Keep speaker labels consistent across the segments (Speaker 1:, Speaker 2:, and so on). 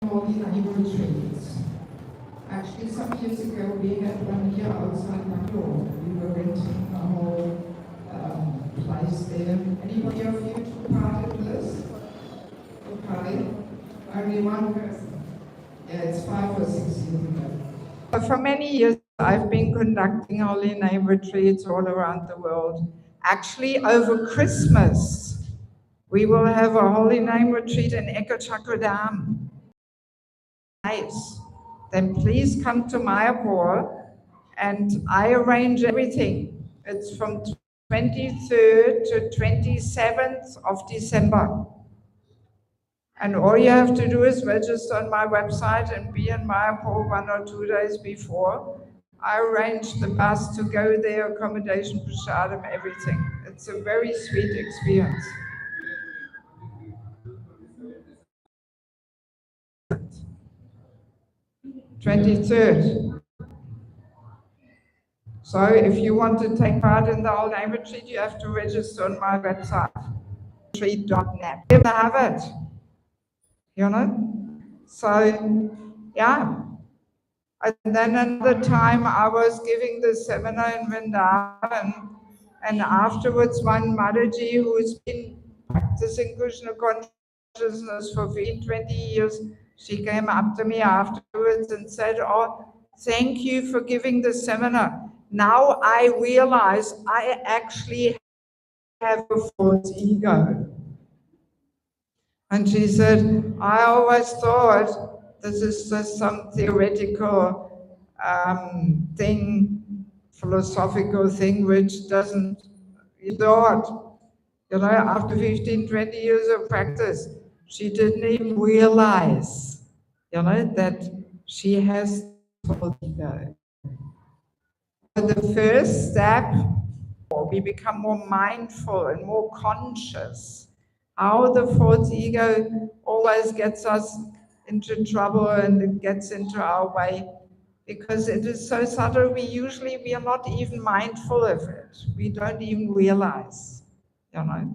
Speaker 1: Holy name retreats. Actually, some years ago, we had one here outside Bengaluru. We were renting a whole place there. Anybody of you took part in this? Okay. Only one person. Yeah, it's 5 or 6 years ago. For many years, I've been conducting holy name retreats all around the world. Actually, over Christmas, we will have a holy name retreat in Ekachakradam. Nice. Then please come to Mayapur and I arrange everything. It's from 23rd to 27th of December. And all you have to do is register on my website and be in Mayapur 1 or 2 days before. I arrange the bus to go there, accommodation, prasadam, everything. It's a very sweet experience. 23rd. So if you want to take part in the whole name retreat, you have to register on my website, retreat.net. You have it, you know? So, yeah. And then another time I was giving the seminar in Vrindavan, and afterwards one Mataji who's been practicing Krishna consciousness for 20 years, she came up to me afterwards and said, "Oh, thank you for giving the seminar. Now I realize I actually have a false ego." And she said, "I always thought this is just some theoretical thing, philosophical thing, which doesn't, you thought, you know, after 15, 20 years of practice, she didn't even realize, you know, that she has false ego." The first step, we become more mindful and more conscious how the false ego always gets us into trouble and it gets into our way because it is so subtle. We are not even mindful of it. We don't even realize, you know.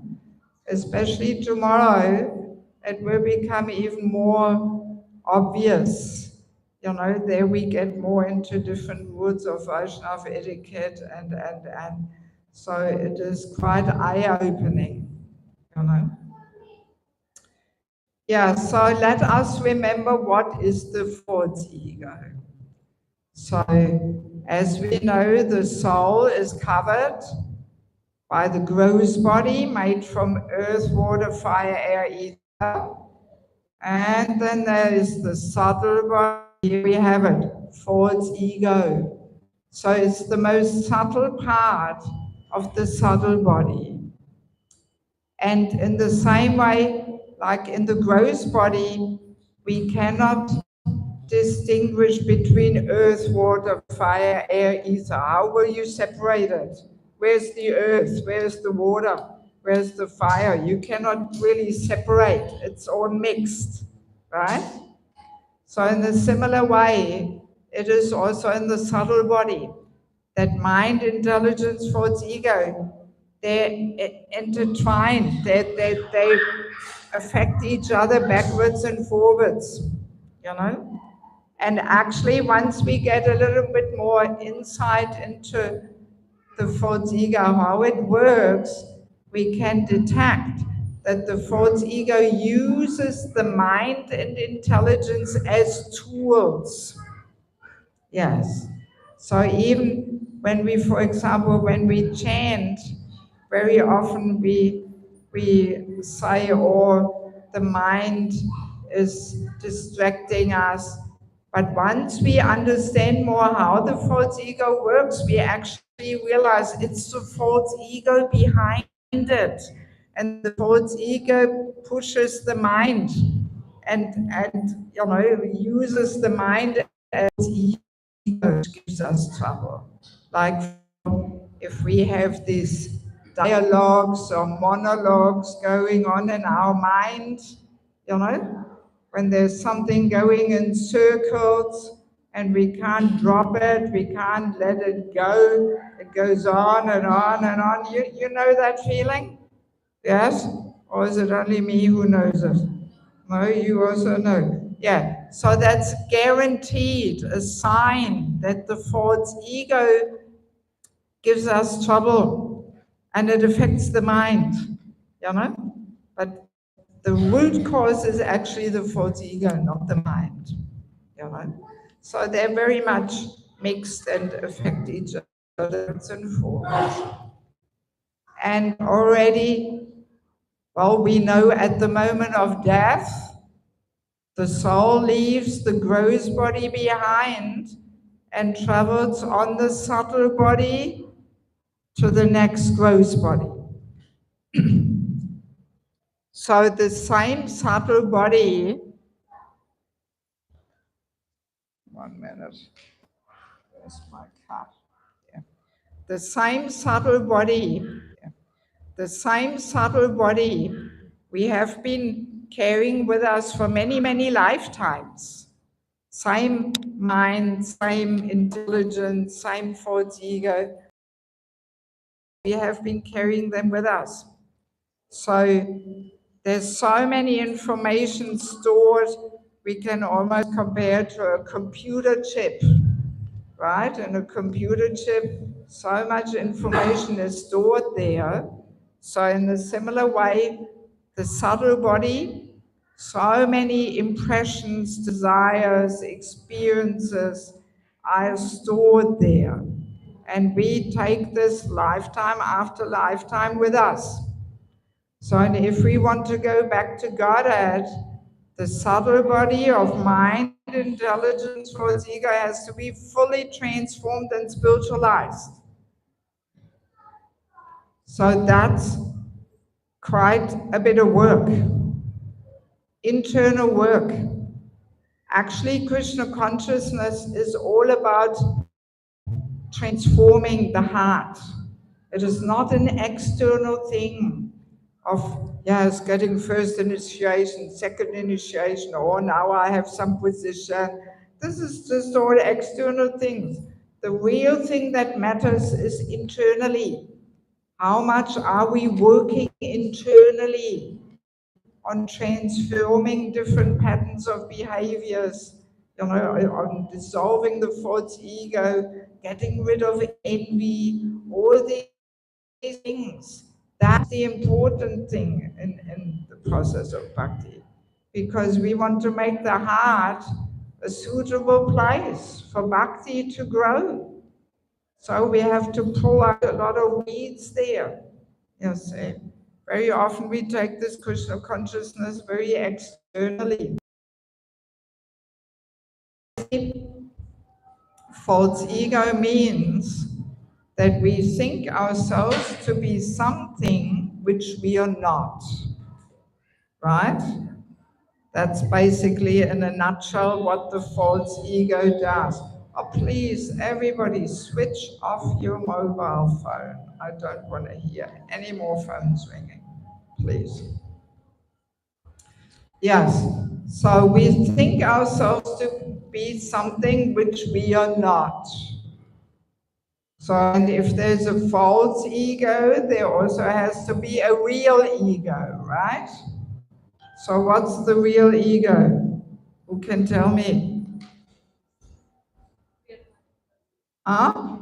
Speaker 1: Especially tomorrow, it will become even more obvious. You know, there we get more into different rules of Vaishnava etiquette and so it is quite eye-opening, you know. Yeah, so let us remember what is the false ego. So, as we know, the soul is covered by the gross body made from earth, water, fire, air, ether. And then there is the subtle body. Here we have it, false ego. So it's the most subtle part of the subtle body. And in the same way, like in the gross body, we cannot distinguish between earth, water, fire, air, ether. How will you separate it? Where's the earth? Where's the water? Where's the fire? You cannot really separate. It's all mixed, right? So in a similar way, it is also in the subtle body that mind, intelligence, thoughts, ego, they're intertwined. They affect each other backwards and forwards, you know? And actually, once we get a little bit more insight into the false ego, how it works, we can detect that the false ego uses the mind and intelligence as tools. Yes. So even when we, for example, when we chant, very often we say, "Oh, the mind is distracting us." But once we understand more how the false ego works, we actually realize it's the false ego behind it. And the false ego pushes the mind and you know, uses the mind as ego, which gives us trouble. Like if we have these dialogues or monologues going on in our mind, you know, when there's something going in circles and we can't drop it, we can't let it go, it goes on and on and on. You know that feeling? Yes? Or is it only me who knows it? No, you also know. Yeah, so that's guaranteed a sign that the false ego gives us trouble and it affects the mind, you know? But the root cause is actually the false ego, not the mind, you know? So they're very much mixed and affect each other and forwards. And already, well, we know at the moment of death, the soul leaves the gross body behind and travels on the subtle body to the next gross body. So the same subtle body, 1 minute, where's my card? Yeah. The same subtle body, yeah. The same subtle body we have been carrying with us for many, many lifetimes. Same mind, same intelligence, same false ego. We have been carrying them with us. So there's so many information stored, we can almost compare to a computer chip, right? And a computer chip, so much information is stored there. So in a similar way, the subtle body, so many impressions, desires, experiences are stored there. And we take this lifetime after lifetime with us. So and if we want to go back to Godhead, the subtle body of mind, intelligence, false ego has to be fully transformed and spiritualized. So that's quite a bit of work, internal work. Actually, Krishna consciousness is all about transforming the heart. It is not an external thing of, yes, getting first initiation, second initiation, or now I have some position. This is just all external things. The real thing that matters is internally. How much are we working internally on transforming different patterns of behaviors, you know, on dissolving the false ego, getting rid of envy, all these things. That's the important thing in the process of bhakti, because we want to make the heart a suitable place for bhakti to grow. So we have to pull out a lot of weeds there. Yes, very often we take this Krishna consciousness very externally. False ego means that we think ourselves to be something which we are not, right? That's basically, in a nutshell, what the false ego does. Oh, please, everybody, switch off your mobile phone. I don't want to hear any more phones ringing, please. Yes, so we think ourselves to be something which we are not. So, and if there's a false ego, there also has to be a real ego, right? So what's the real ego? Who can tell me? Huh?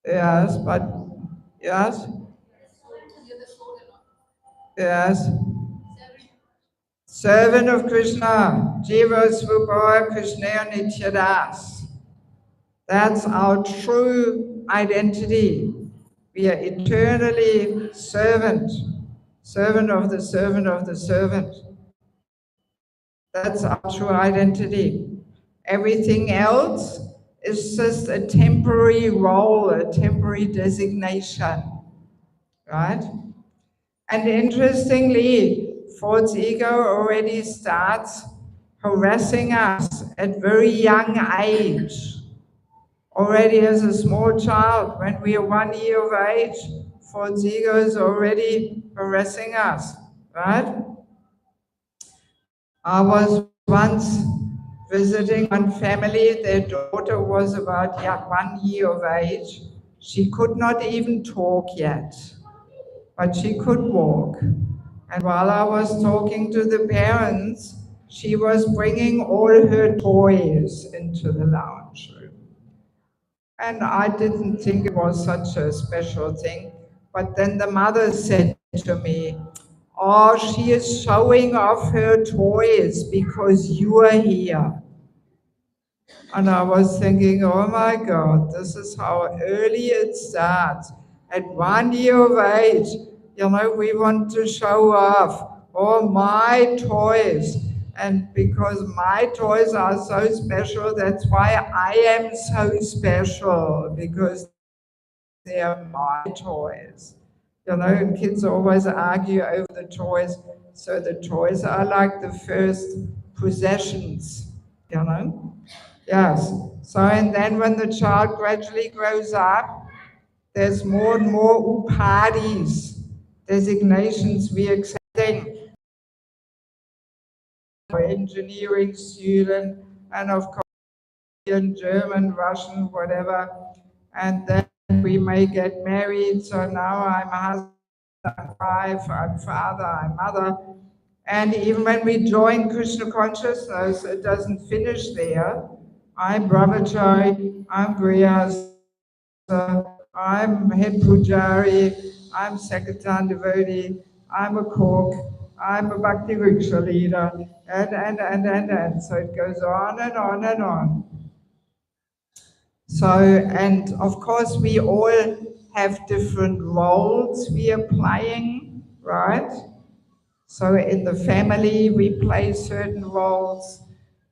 Speaker 1: Yes, but, yes, yes. Servant of Krishna, Jiva Svabhava Krishna Nityadas. That's our true identity. We are eternally servant, servant of the servant of the servant. That's our true identity. Everything else is just a temporary role, a temporary designation, right? And interestingly, false ego already starts harassing us at very young age. Already as a small child, when we are 1 year of age, false ego is already harassing us, right? I was once visiting one family, their daughter was about 1 year of age. She could not even talk yet, but she could walk. And while I was talking to the parents, she was bringing all her toys into the lounge room. And I didn't think it was such a special thing. But then the mother said to me, "Oh, she is showing off her toys because you are here." And I was thinking, oh my God, this is how early it starts. At 1 year of age, we want to show off, oh, my toys. And because my toys are so special, that's why I am so special, because they are my toys. And kids always argue over the toys. So the toys are like the first possessions, you know? Yes. So, and then when the child gradually grows up, there's more and more upadis, designations we accepting for engineering student, and of course, in German, Russian, whatever. And then we may get married. So now I'm husband, I'm wife, I'm father, I'm mother. And even when we join Krishna consciousness, it doesn't finish there. I'm brahmachari, I'm grihastha, I'm head pujari, I'm Sankirtan devotee, I'm a cook, I'm a bhakti rickshaw leader, and. So it goes on and on and on. So, and of course, we all have different roles we are playing, right? So in the family, we play certain roles.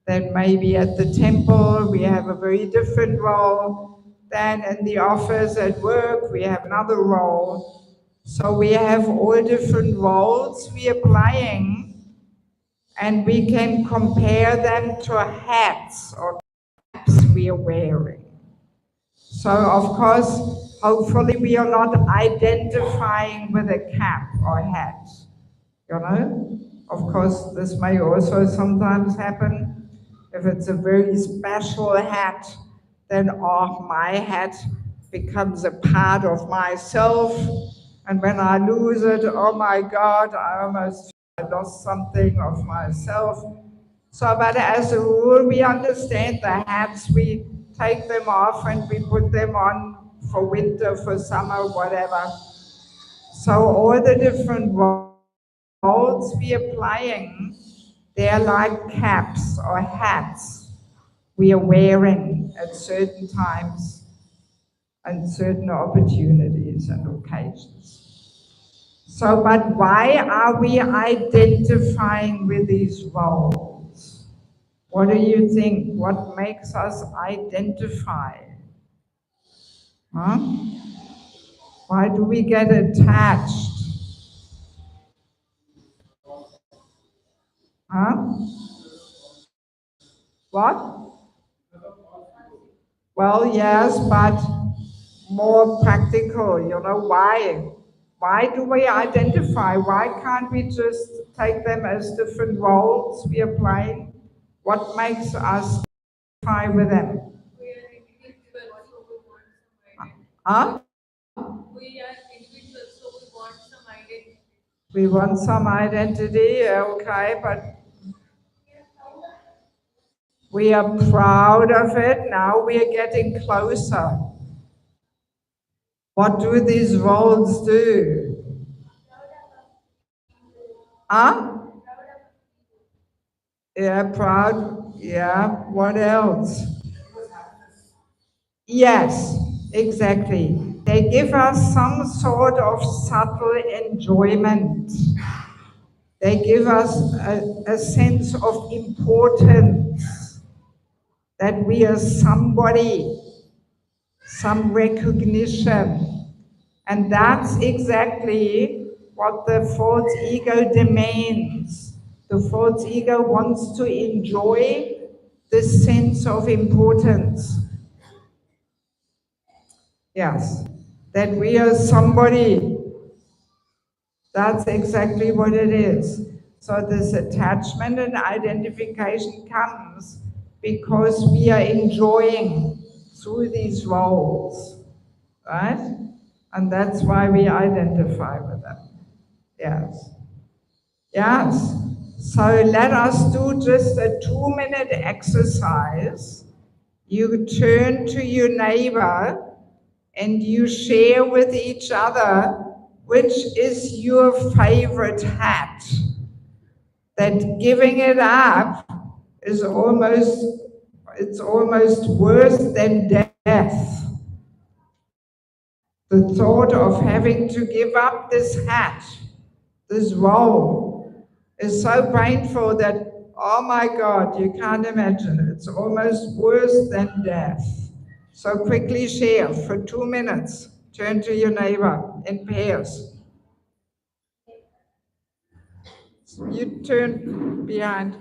Speaker 1: Then maybe at the temple, we have a very different role. Then in the office at work, we have another role. So we have all different roles we are playing, and we can compare them to hats or caps we are wearing. So of course, hopefully we are not identifying with a cap or hat. Of course, this may also sometimes happen. If it's a very special hat, then my hat becomes a part of myself. And when I lose it, oh my God, I lost something of myself. So, but as a rule, we understand the hats, we take them off and we put them on for winter, for summer, whatever. So all the different roles we are playing, they're like caps or hats we are wearing at certain times and certain opportunities and occasions. So, but why are we identifying with these roles? What do you think? What makes us identify? Huh? Why do we get attached? Huh? What? Well, yes, but more practical, why? Why do we identify? Why can't we just take them as different roles we are playing? What makes us identify with them? Huh? We want some identity, okay, but we are proud of it. Now we are getting closer. What do these roles do? Huh? Yeah, proud. Yeah, what else? Yes, exactly. They give us some sort of subtle enjoyment. They give us a sense of importance, that we are somebody, some recognition. And that's exactly what the false ego demands. The false ego wants to enjoy this sense of importance. Yes, that we are somebody. That's exactly what it is. So this attachment and identification comes because we are enjoying through these roles, right? And that's why we identify with them. Yes. Yes. So let us do just a 2-minute exercise. You turn to your neighbor and you share with each other which is your favorite hat. That giving it up is it's almost worse than death. The thought of having to give up this hat, this role, is so painful that, oh my God, you can't imagine. It's almost worse than death. So quickly share for 2 minutes. Turn to your neighbor in pairs. You turn behind.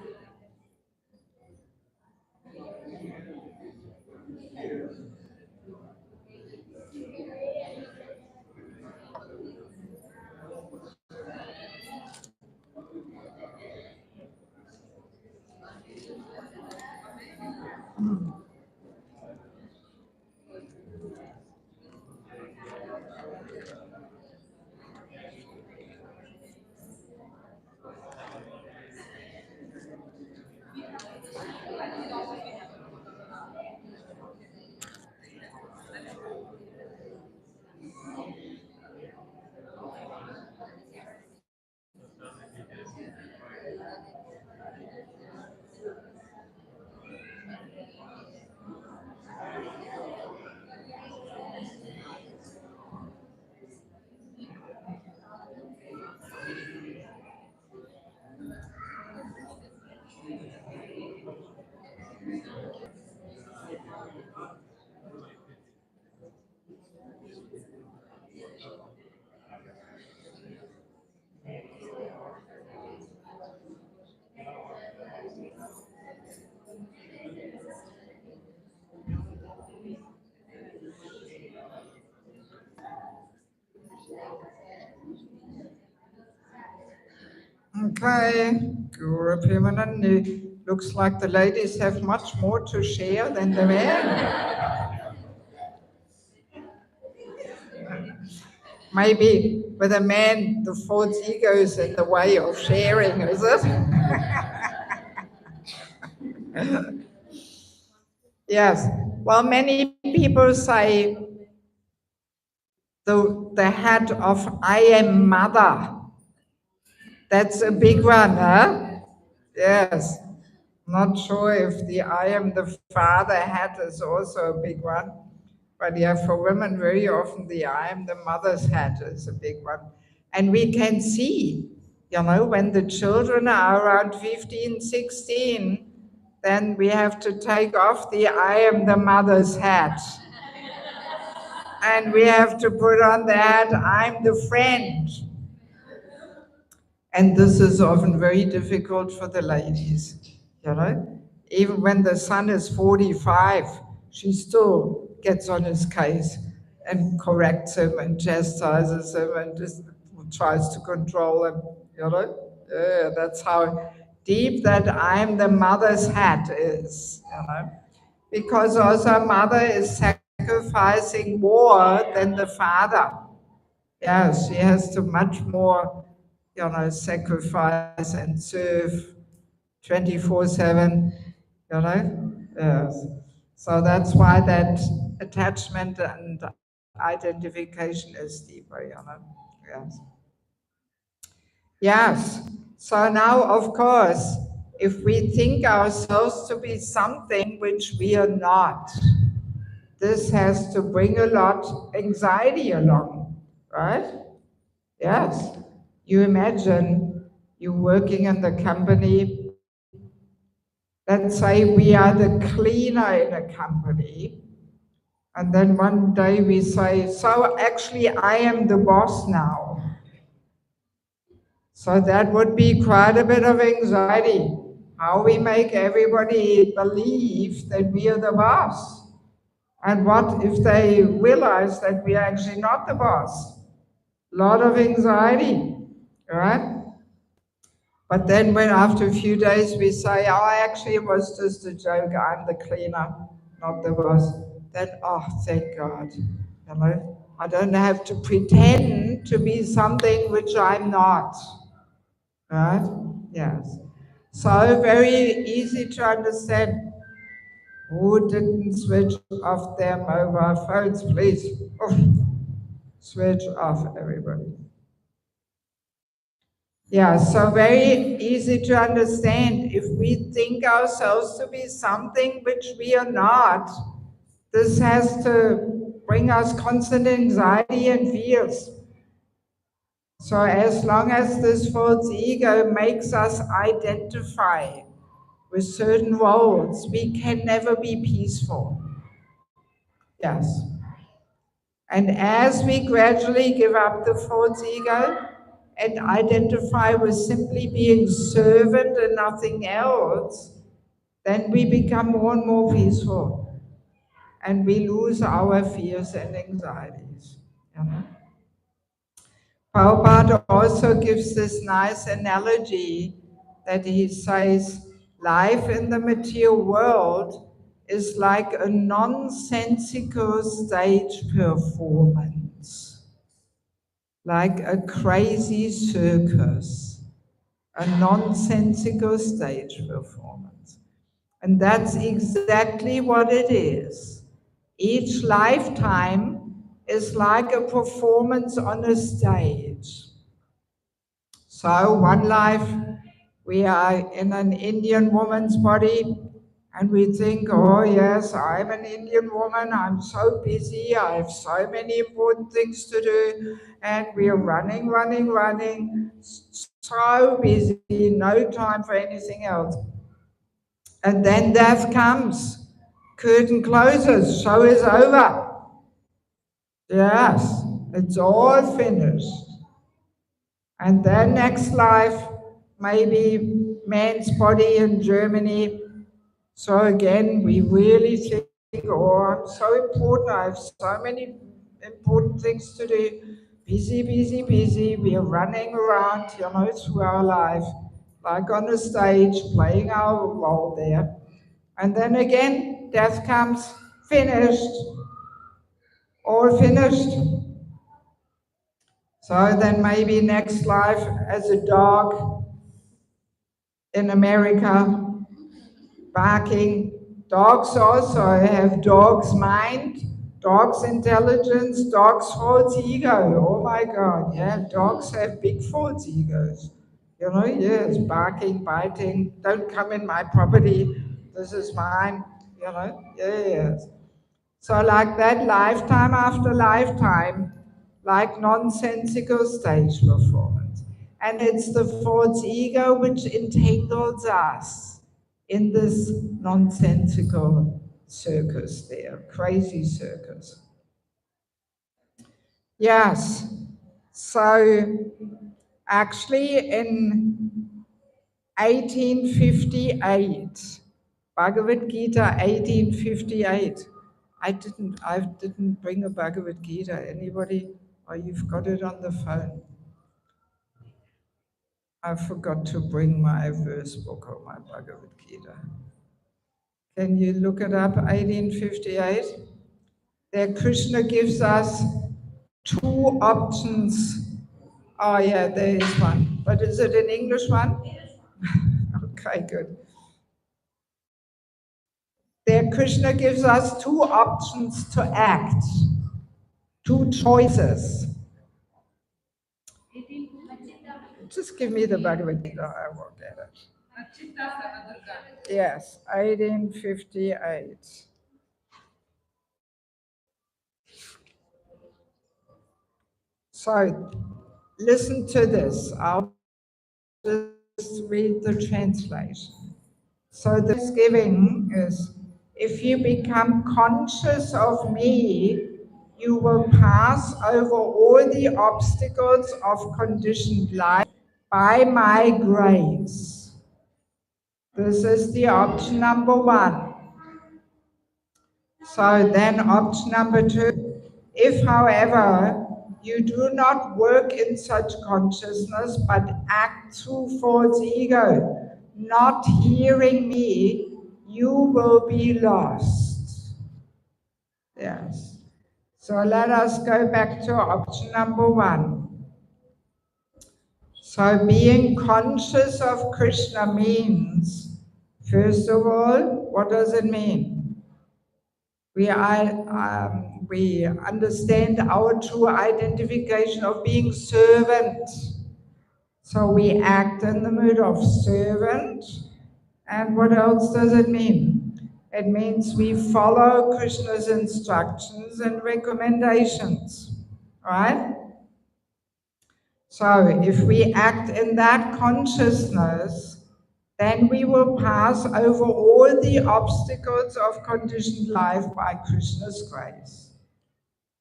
Speaker 1: Okay, Guru Premanandi. Looks like the ladies have much more to share than the men. Maybe with a man, the fourth ego is in the way of sharing, is it? Yes. Well, many people say the hat of I am mother. That's a big one, huh? Yes. Not sure if the I am the father hat is also a big one. But yeah, for women, very often the I am the mother's hat is a big one. And we can see, when the children are around 15, 16, then we have to take off the I am the mother's hat. And we have to put on the hat, I'm the friend. And this is often very difficult for the ladies, Even when the son is 45, she still gets on his case and corrects him and chastises him and just tries to control him, Yeah, that's how deep that I'm the mother's hat is, Because also mother is sacrificing more than the father. Yeah, she has to much more, sacrifice and serve 24/7, Yes. So that's why that attachment and identification is deeper, Yes. Yes. So now, of course, if we think ourselves to be something which we are not, this has to bring a lot anxiety along, right? Yes. You imagine you working in the company. Let's say we are the cleaner in a company. And then one day we say, so actually I am the boss now. So that would be quite a bit of anxiety. How we make everybody believe that we are the boss. And what if they realize that we are actually not the boss? A lot of anxiety, right? But then when after a few days we say, oh, actually it was just a joke, I'm the cleaner, not the boss, then, oh, thank God, I don't have to pretend to be something which I'm not, Right? Yes. So very easy to understand. Who didn't switch off their mobile phones, please? Oh, switch off, everybody. Yeah, so very easy to understand. If we think ourselves to be something which we are not, this has to bring us constant anxiety and fears. So as long as this false ego makes us identify with certain roles, we can never be peaceful. Yes. And as we gradually give up the false ego and identify with simply being servant and nothing else, then we become more and more peaceful and we lose our fears and anxieties. You know? Prabhupada also gives this nice analogy that he says life in the material world is like a nonsensical stage performance, like a crazy circus, a nonsensical stage performance. And that's exactly what it is. Each lifetime is like a performance on a stage. So one life, we are in an Indian woman's body, and we think, oh yes, I'm an Indian woman, I'm so busy, I have so many important things to do, and we are running, running, running, so busy, no time for anything else. And then death comes, curtain closes, show is over. Yes, it's all finished. And then next life, maybe man's body in Germany. So again, we really think, oh, I'm so important, I have so many important things to do. Busy, busy, busy. We are running around, through our life, like on a stage, playing our role there. And then again, death comes, finished, all finished. So then maybe next life as a dog in America, barking. Dogs also have dogs' mind, dogs' intelligence, dogs' false ego. Oh my God, yeah, dogs have big false egos. Yes, barking, biting, don't come in my property, this is mine, yes. So like that, lifetime after lifetime, like nonsensical stage performance. And it's the false ego which entangles us in this nonsensical circus there, crazy circus. Yes, so actually in 1858, Bhagavad Gita 1858, I didn't bring a Bhagavad Gita. Anybody? Oh, you've got it on the phone. I forgot to bring my verse book or my Bhagavad Gita. Can you look it up, 1858? There Krishna gives us two options. Oh yeah, there is one. But is it an English one? Okay, good. There Krishna gives us two options to act, two choices. Just give me the Bhagavad Gita, I will get it. Yes, 1858. So listen to this. I'll just read the translation. So the thanksgiving is, if you become conscious of me, you will pass over all the obstacles of conditioned life by my grace. This is the option number one. So then option number two, if however you do not work in such consciousness but act through false ego, not hearing me, you will be lost. Yes. So let us go back to option number one. So being conscious of Krishna means, first of all, what does it mean? We understand our true identification of being servant. So we act in the mood of servant. And what else does it mean? It means we follow Krishna's instructions and recommendations, right? So if we act in that consciousness, then we will pass over all the obstacles of conditioned life by Krishna's grace.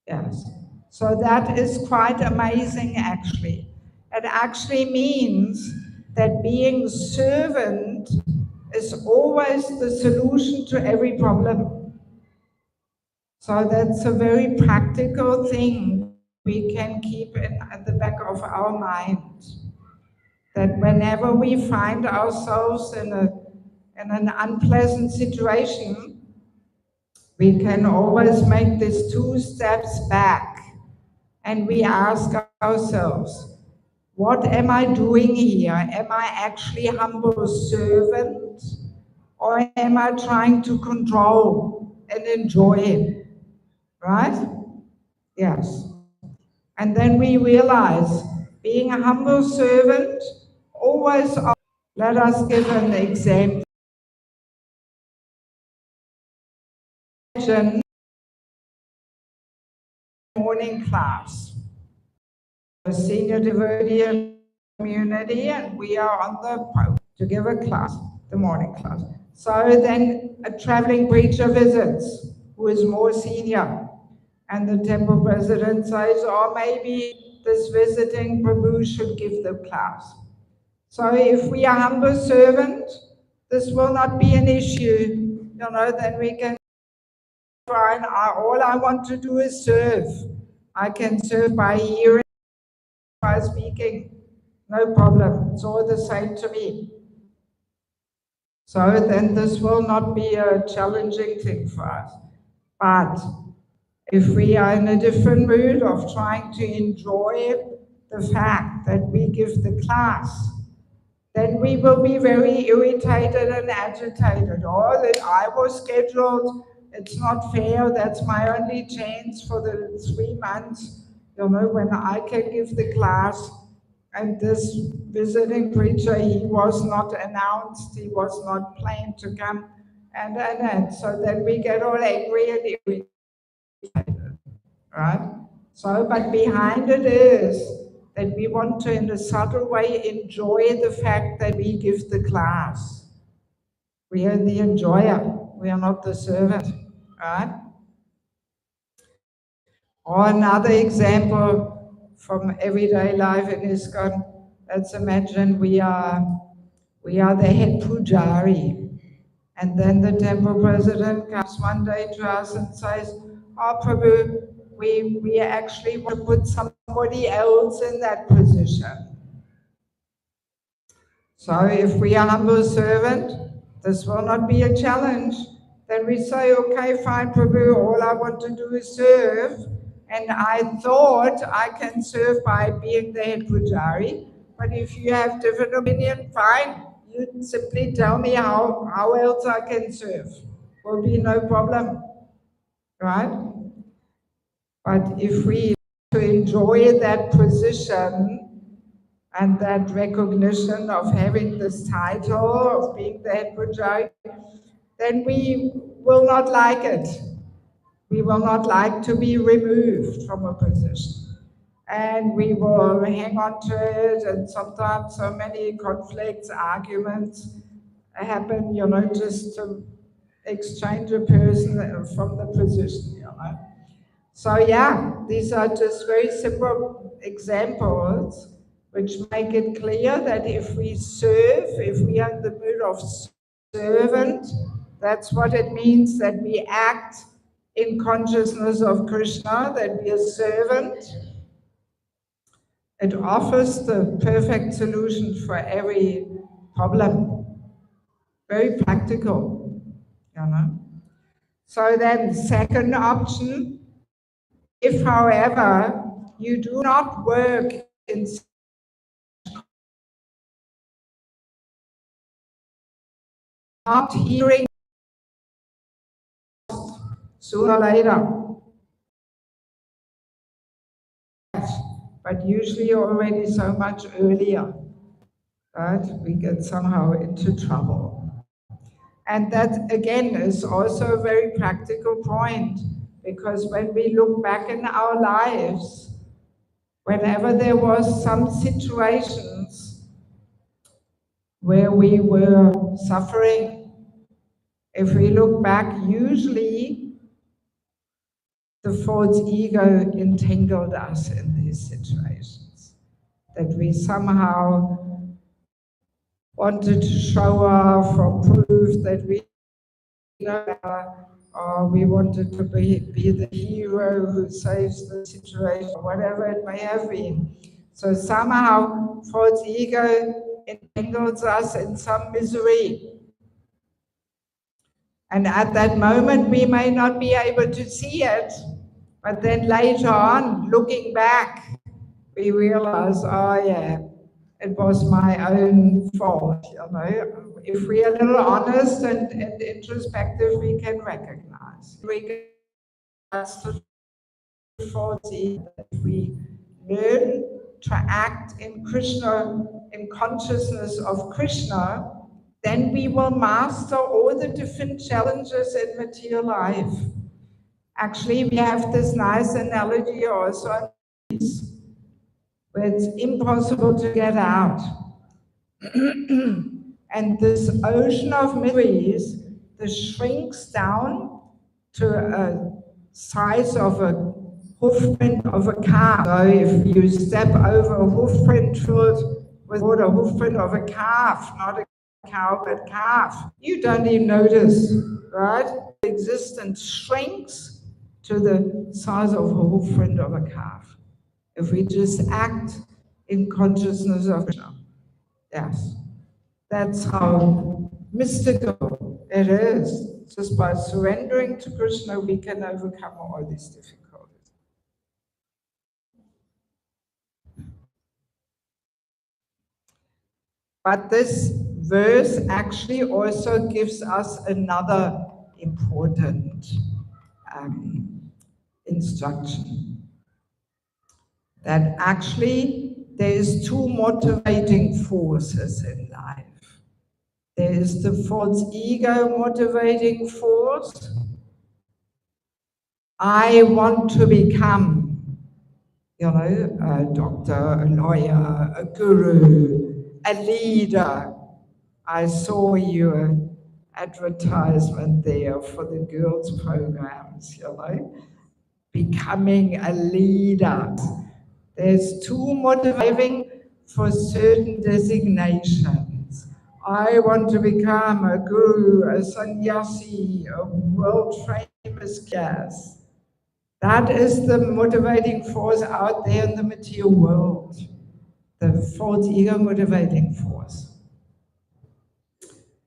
Speaker 1: Yes. So that is quite amazing, actually. It actually means that being servant is always the solution to every problem. So that's a very practical thing we can keep at the back of our mind. That whenever we find ourselves in an unpleasant situation, we can always make these 2 steps back and we ask ourselves, what am I doing here? Am I actually humble servant? Or am I trying to control and enjoy it? Right? Yes. And then we realize being a humble servant always. Let us give an example. Imagine morning class, a senior devotee community, and we are on the post to give a class, the morning class. So then a traveling preacher visits who is more senior, and the temple president says, oh, maybe this visiting Prabhu should give the class. So if we are humble servant, this will not be an issue, then we can fine. All I want to do is serve. I can serve by hearing, by speaking, no problem. It's all the same to me. So then this will not be a challenging thing for us. But if we are in a different mood of trying to enjoy the fact that we give the class, then we will be very irritated and agitated. Oh, that I was scheduled, it's not fair, that's my only chance for the 3 months, when I can give the class. And this visiting preacher, he was not announced, he was not planned to come. And so then we get all angry and irritated, right? So, but behind it is that we want to, in a subtle way, enjoy the fact that we give the class. We are the enjoyer, we are not the servant, right? Or another example from everyday life in Iskcon, let's imagine we are the head pujari. And then the temple president comes one day to us and says, oh, Prabhu, we actually want to put somebody else in that position. So if we are humble servant, this will not be a challenge. Then we say, okay, fine, Prabhu, all I want to do is serve. And I thought I can serve by being the head pujari. But if you have different opinion, fine. You simply tell me how else I can serve. Will be no problem, right? But if we to enjoy that position and that recognition of having this title of being the head pujari, then we will not like it. We will not like to be removed from a position. And we will hang on to it, and sometimes so many conflicts, arguments happen, just to exchange a person from the position, So yeah, these are just very simple examples which make it clear that if we serve, if we are in the mood of servant, that's what it means, that we act in consciousness of Krishna, that we are servant. It offers the perfect solution for every problem. Very practical, So then, second option, if, however, you do not work in not hearing sooner or later, but usually already so much earlier, right? We get somehow into trouble. And that, again, is also a very practical point, because when we look back in our lives, whenever there was some situations where we were suffering, if we look back, usually the false ego entangled us in these situations, that we somehow wanted to show off or prove that we know, or we wanted to be the hero who saves the situation, whatever it may have been. So somehow false ego entangles us in some misery. And at that moment we may not be able to see it, but then later on, looking back, we realize, oh yeah, it was my own fault, you know. If we are a little honest and introspective, we can recognize. Regards to faulty, that we learn to act in Krishna, in consciousness of Krishna, then we will master all the different challenges in material life. Actually, we have this nice analogy also, where it's impossible to get out. And this ocean of miseries, this shrinks down to a size of a hoofprint of a calf. So if you step over a hoofprint filled with water, a hoofprint of a calf, not a cow, but calf, you don't even notice, right? Existence shrinks to the size of a hoofprint of a calf. If we just act in consciousness of Krishna. Yes. That's how mystical it is. Just by surrendering to Krishna, we can overcome all these difficulties. But this verse actually also gives us another important instruction. That actually there is two motivating forces in life. There is the false ego motivating force. I want to become, you know, a doctor, a lawyer, a guru, a leader. I saw your advertisement there for the girls' programs, you know, becoming a leader. There's two motivating for certain designations. I want to become a guru, a sannyasi, a world famous yes. That is the motivating force out there in the material world, the false ego motivating force.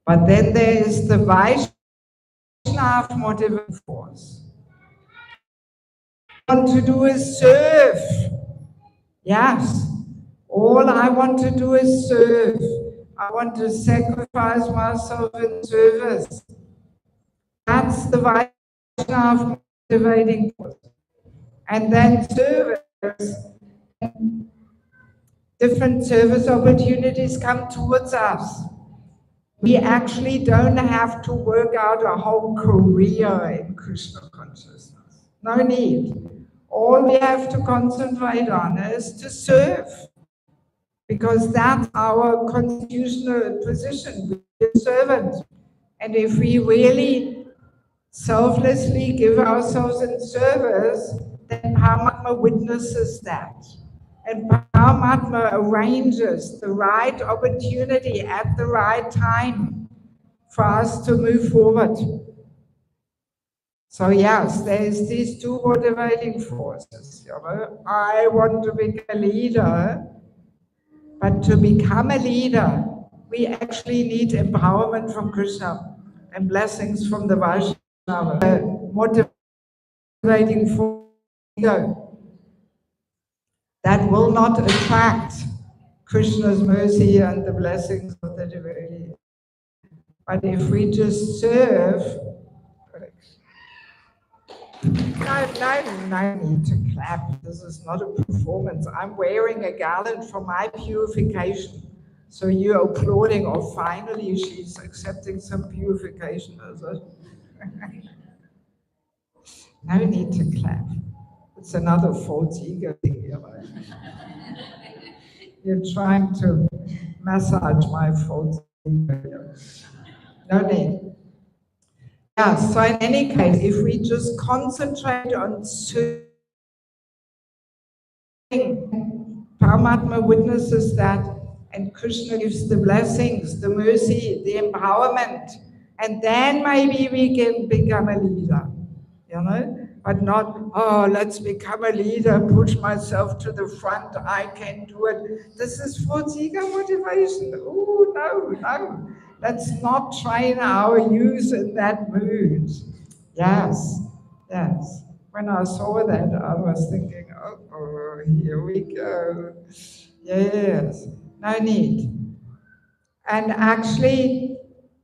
Speaker 1: But then there is the Vaishnava motivating force. All I want to do is serve. Yes, all I want to do is serve. I want to sacrifice myself in service. That's the Vaishnava motivating force. And then service, different service opportunities come towards us. We actually don't have to work out a whole career in Krishna consciousness. No need. All we have to concentrate on is to serve, because that's our constitutional position. We're a servant. And if we really selflessly give ourselves in service, then Paramatma witnesses that. And Paramatma arranges the right opportunity at the right time for us to move forward. So yes, there's these two motivating forces. You know? I want to be a leader, but to become a leader, we actually need empowerment from Krishna and blessings from the Vaishnava. Motivating force that will not attract Krishna's mercy and the blessings of the devotee. But if we just serve, no need to clap. This is not a performance. I'm wearing a garland for my purification. So you're applauding, or finally she's accepting some purification, is it? No need to clap. It's another false ego thing, you know. You're trying to massage my false ego. No need. Yeah, so in any case, if we just concentrate on serving, Paramatma witnesses that, and Krishna gives the blessings, the mercy, the empowerment, and then maybe we can become a leader, you know? But not, oh, let's become a leader, push myself to the front, I can do it. This is false ego motivation. Oh, no. Let's not train our youth in that mood. Yes. When I saw that, I was thinking, oh, here we go. Yes, no need. And actually,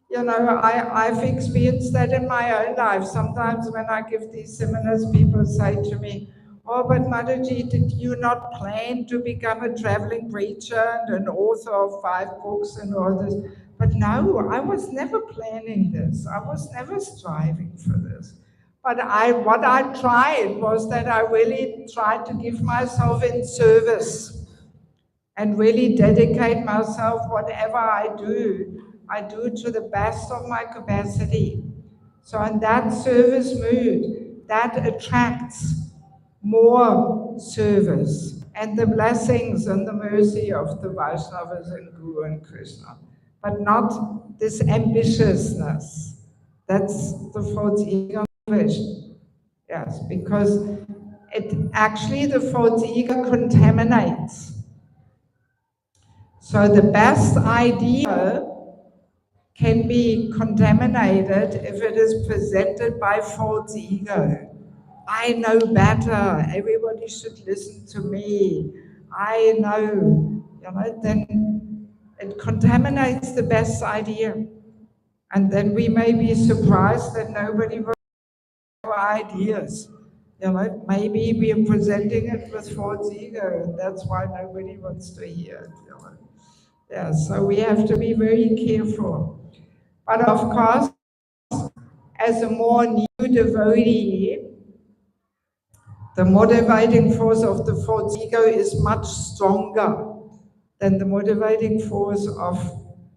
Speaker 1: you know, I've experienced that in my own life. Sometimes when I give these seminars, people say to me, oh, but Mataji, did you not plan to become a traveling preacher and an author of 5 books and all this? But no, I was never planning this. I was never striving for this. But what I tried was that I really tried to give myself in service and really dedicate myself. Whatever I do to the best of my capacity. So in that service mood, that attracts more service and the blessings and the mercy of the Vaishnavas and Guru and Krishna, but not this ambitiousness. That's the false ego. Yes, because the false ego contaminates. So the best idea can be contaminated if it is presented by false ego. I know better, everybody should listen to me. I know, then it contaminates the best idea. And then we may be surprised that nobody will have ideas. Maybe we are presenting it with false ego, and that's why nobody wants to hear it. Yeah, so we have to be very careful. But of course, as a more new devotee, the motivating force of the false ego is much stronger than the motivating force of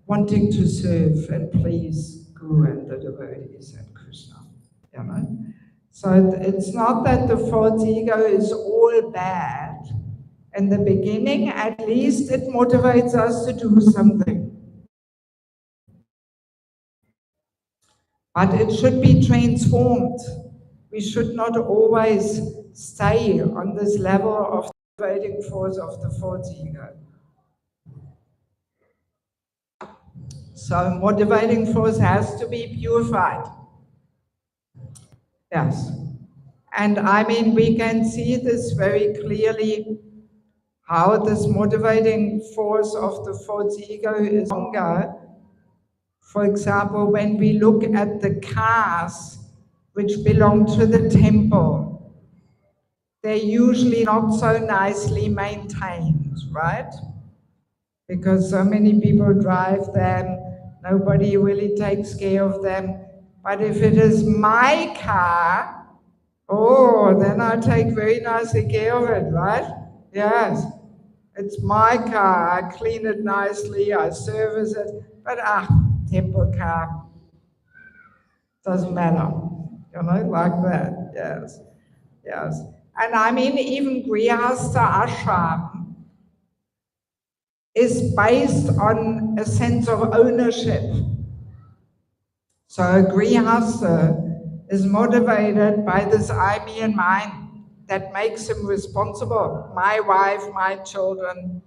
Speaker 1: wanting to serve and please Guru and the devotees and Krishna. So it's not that the false ego is all bad. In the beginning, at least, it motivates us to do something. But it should be transformed. We should not always stay on this level of the motivating force of the false ego. So motivating force has to be purified. Yes. And we can see this very clearly, how this motivating force of the false ego is stronger. For example, when we look at the cars which belong to the temple, they're usually not so nicely maintained, right? Because so many people drive them, nobody really takes care of them. But if it is my car, then I take very nicely care of it, right? Yes, it's my car, I clean it nicely, I service it, but temple car, doesn't matter, like that, yes. And even Grihastha ashram is based on a sense of ownership. So a Grihastha is motivated by this I, me, and mine that makes him responsible. My wife, my children,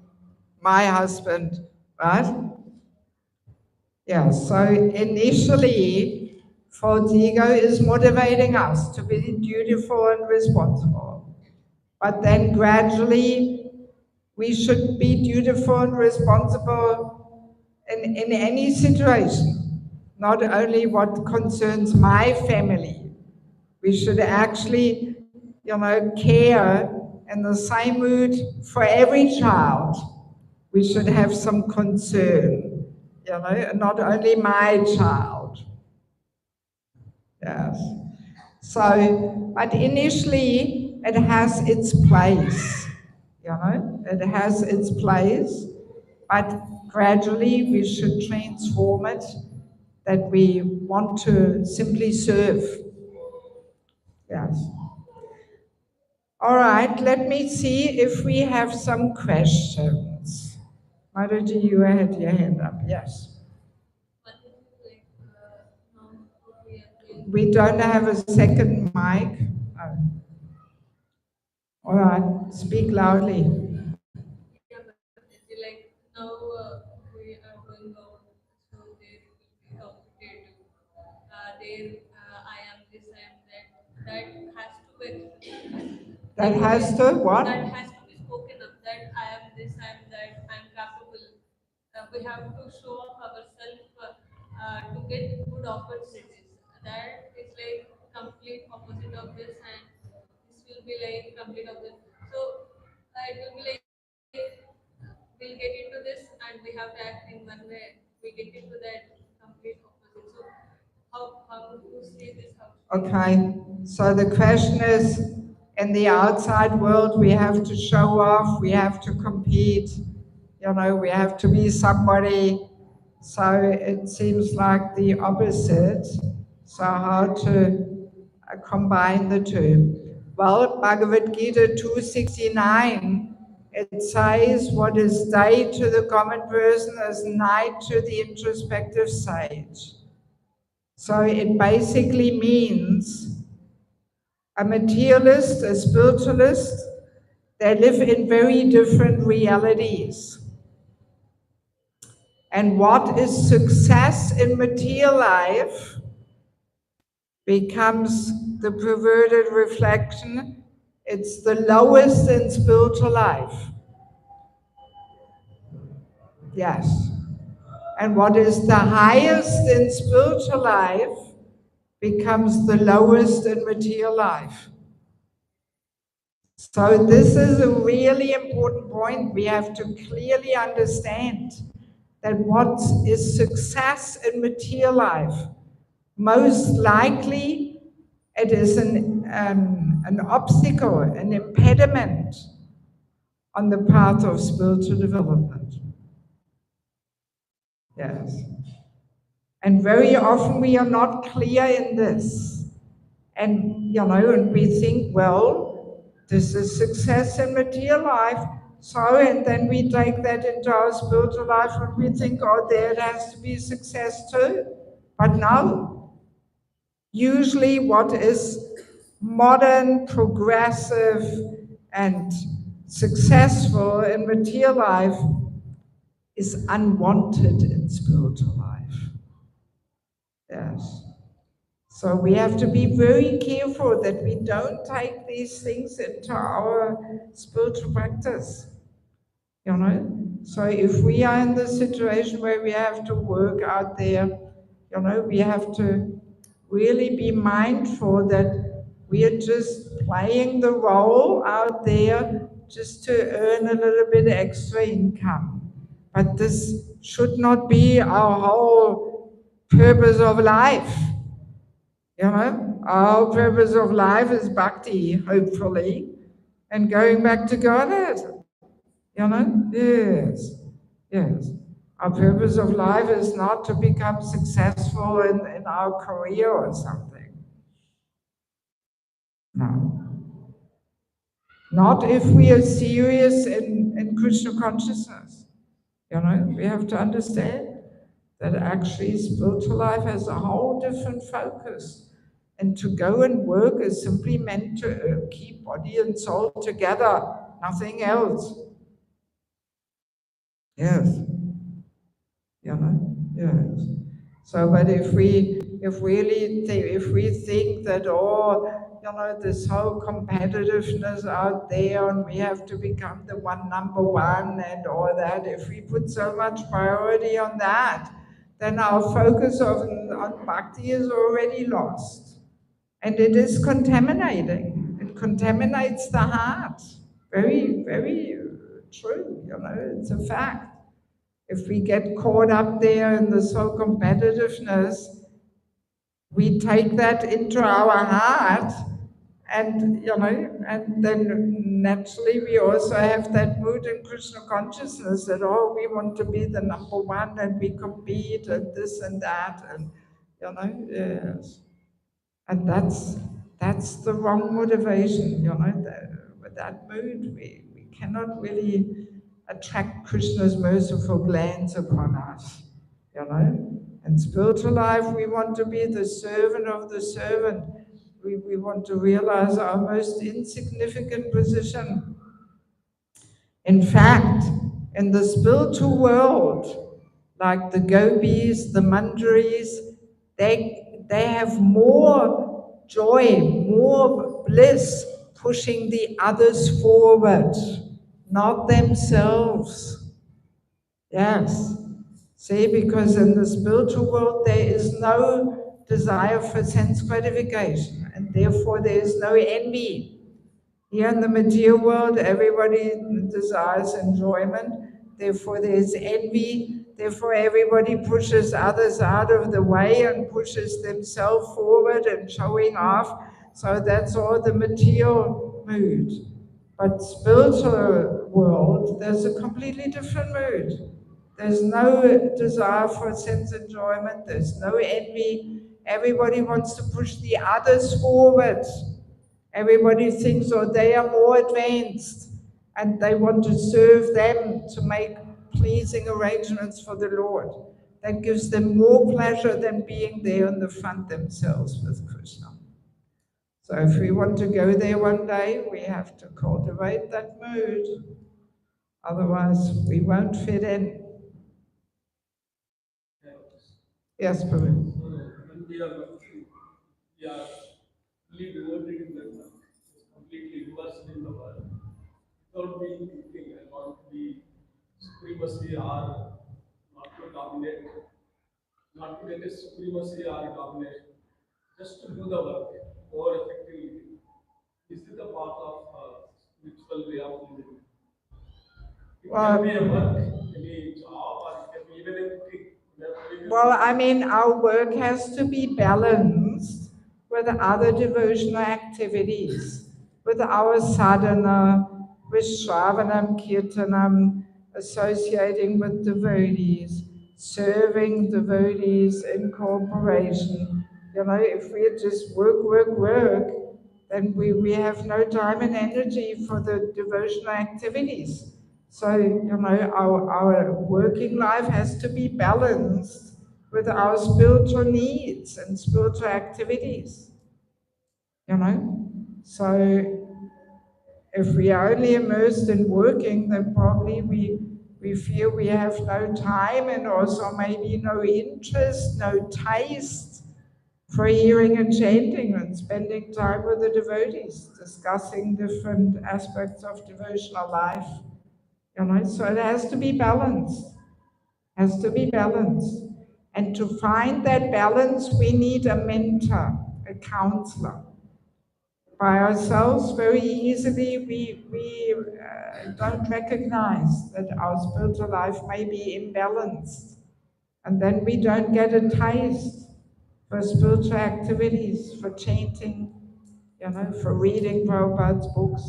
Speaker 1: my husband, right? Yeah, so initially, false ego is motivating us to be dutiful and responsible. But then gradually, we should be dutiful and responsible in any situation. not only what concerns my family. We should actually, care in the same mood for every child. We should have some concern, not only my child. Yes. So, but initially it has its place, it has its place, but gradually we should transform it that we want to simply serve. Yes. All right, let me see if we have some questions. Madhuji, you had your hand up, yes. We don't have a second mic. Oh. All right, speak loudly.
Speaker 2: Yeah, but it's like now we are going out, so there will be competitive. I am this, I am that. That has to be expressed.
Speaker 1: That has to what?
Speaker 2: That has to be spoken of. That I am this, I am that. I am capable. We have to show off ourselves to get good opportunities. That is like complete opposite of this, and this will be like complete opposite. So it will be like we'll get into this and we have to act in one way. We get into that complete opposite. So how to see this?
Speaker 1: Okay, so the question is, in the outside world, we have to show off, we have to compete, we have to be somebody. So it seems like the opposite. So how to combine the two? Well, Bhagavad Gita 269, it says what is day to the common person is night to the introspective sage. So it basically means a materialist, a spiritualist, they live in very different realities. And what is success in material life becomes the perverted reflection. It's the lowest in spiritual life. Yes. And what is the highest in spiritual life becomes the lowest in material life. So this is a really important point. We have to clearly understand that what is success in material life, most likely it is an obstacle, an impediment on the path of spiritual development. Yes. And very often we are not clear in this. And, and we think, well, this is success in material life. So, and then we take that into our spiritual life and we think, oh, there it has to be success too. But no. Usually what is modern, progressive, and successful in material life is unwanted in spiritual life. Yes. So we have to be very careful that we don't take these things into our spiritual practice. So if we are in the situation where we have to work out there, we have to really be mindful that we are just playing the role out there just to earn a little bit extra income. But this should not be our whole purpose of life. Our purpose of life is bhakti, hopefully, and going back to Godhead. Yes, yes. Our purpose of life is not to become successful in our career or something. No. Not if we are serious in Krishna consciousness. We have to understand that actually spiritual life has a whole different focus. And to go and work is simply meant to keep body and soul together, nothing else. Yes. Yes. So, but if we think that this whole competitiveness out there and we have to become the number one and all that, if we put so much priority on that, then our focus on bhakti is already lost. And it is contaminating. It contaminates the heart. Very, very true, it's a fact. If we get caught up there in the soul competitiveness, we take that into our heart, and and then naturally we also have that mood in Krishna consciousness that, oh, we want to be the number one and we compete and this and that, and yes. And that's the wrong motivation, with that mood we cannot really attract Krishna's merciful glance upon us, In spiritual life, we want to be the servant of the servant. We want to realize our most insignificant position. In fact, in the spiritual world, like the gopis, the manjaris, they have more joy, more bliss pushing the others forward, not themselves. Yes. See, because in the spiritual world there is no desire for sense gratification, and therefore there is no envy. Here in the material world, everybody desires enjoyment, therefore there's envy, therefore everybody pushes others out of the way and pushes themselves forward and showing off. So that's all the material mood. But spiritual world, there's a completely different mood. There's no desire for sense enjoyment, there's no envy. Everybody wants to push the others forward. Everybody thinks, oh, they are more advanced and they want to serve them to make pleasing arrangements for the Lord. That gives them more pleasure than being there in the front themselves with Krishna. So if we want to go there one day, we have to cultivate that mood. Otherwise, we won't fit in. Yes, Prabhu.
Speaker 3: When we are working, we are fully devoted in that work, completely immersed in the work, without being thinking, I want to be supremacy or not to dominate, not to get a supremacy or domination, just to do the work more effectively. This is the part of spiritual way of living. It can be a work, any job, or it can be even a cooking.
Speaker 1: Well, I mean, our work has to be balanced with other devotional activities, with our sadhana, with Shravanam, Kirtanam, associating with devotees, serving devotees in cooperation. If we just work, then we have no time and energy for the devotional activities. So, our working life has to be balanced with our spiritual needs and spiritual activities. So if we are only immersed in working, then probably we feel we have no time and also maybe no interest, no taste for hearing and chanting and spending time with the devotees, discussing different aspects of devotional life. So it has to be balanced. Has to be balanced. And to find that balance, we need a mentor, a counselor. By ourselves, very easily, we don't recognize that our spiritual life may be imbalanced. And then we don't get a taste for spiritual activities, for chanting, for reading Prabhupada's books,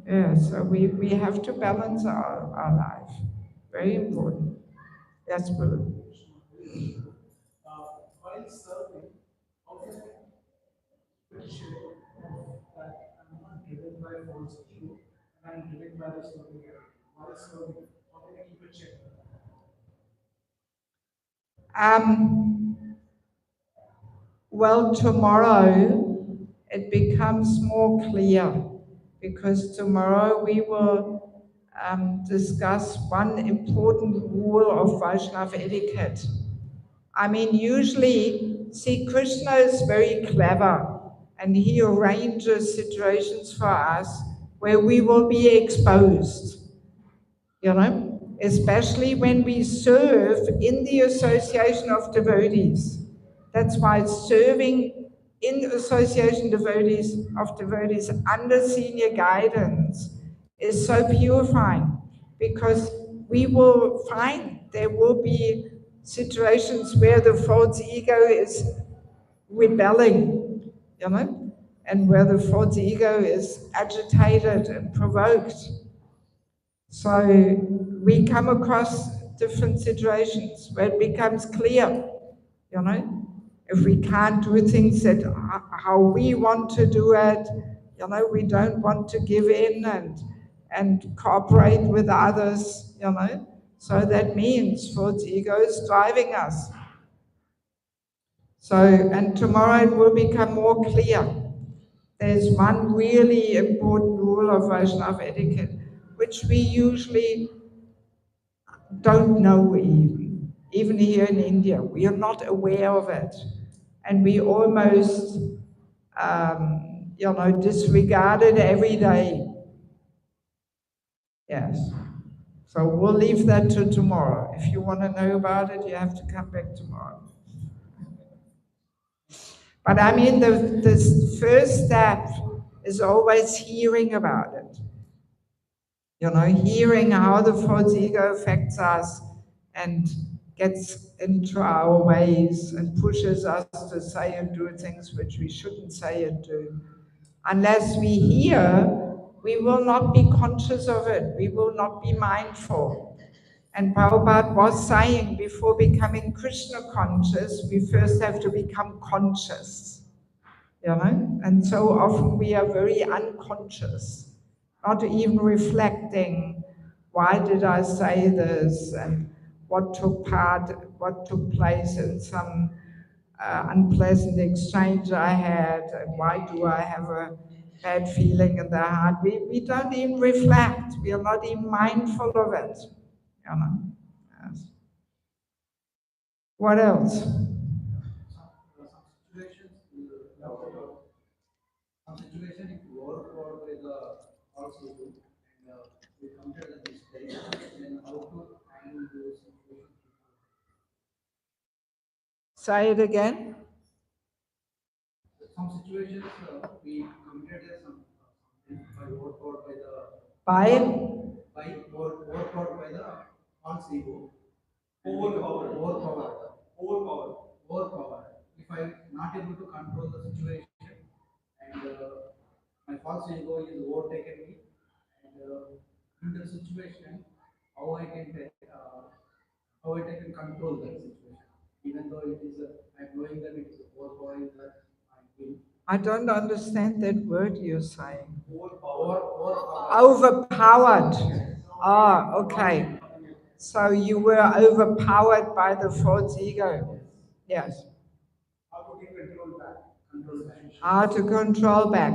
Speaker 1: Yeah, so we have to balance our life. Very important. Yes, Guru.
Speaker 3: While serving, how can I appreciate that I'm not driven by false ego and I'm driven by the serving? While serving, how can I keep a check?
Speaker 1: Well, tomorrow it becomes more clear because tomorrow we will discuss one important rule of Vaishnava etiquette. I mean, usually, see, Krishna is very clever and he arranges situations for us where we will be exposed, especially when we serve in the association of devotees. That's why serving in association of devotees under senior guidance is so purifying, because we will find there will be situations where the false ego is rebelling, you know, and where the false ego is agitated and provoked. So we come across different situations where it becomes clear, you know, if we can't do things that how we want to do it, you know, we don't want to give in and cooperate with others, you know. So that means false ego is driving us. So, and tomorrow it will become more clear. There's one really important rule of Vaishnava etiquette, which we usually don't know even here in India. We are not aware of it. And we almost, disregard it every day. Yes. So we'll leave that to tomorrow. If you want to know about it, you have to come back tomorrow. But I mean, the first step is always hearing about it. You know, hearing how the false ego affects us and gets into our ways and pushes us to say and do things which we shouldn't say and do. Unless we hear, we will not be conscious of it. We will not be mindful. And Prabhupada was saying, before becoming Krishna conscious, we first have to become conscious. You know? And so often we are very unconscious, not even reflecting, why did I say this, and what took place in some unpleasant exchange I had, and why do I have a bad feeling in the heart. We don't even reflect, we are not even mindful of it. You know? Yes. What else?
Speaker 4: Some situation if you overpowered by the also do and we committed the mistake, then how to handle those situations?
Speaker 1: Say it again.
Speaker 4: Some situations we committed something by overpowered by the overpowered by the false ego. Overpowered. If I'm not able to control the situation and my false ego is overtaken me, and in the situation, how I can control that situation, even though it is I'm knowing that it is overpowering that I will.
Speaker 1: I don't understand that word you're saying.
Speaker 4: Overpowered.
Speaker 1: Overpowered. Ah, okay. So you were overpowered by the false ego. Yes.
Speaker 4: How to control back? Control back.
Speaker 1: How to control back.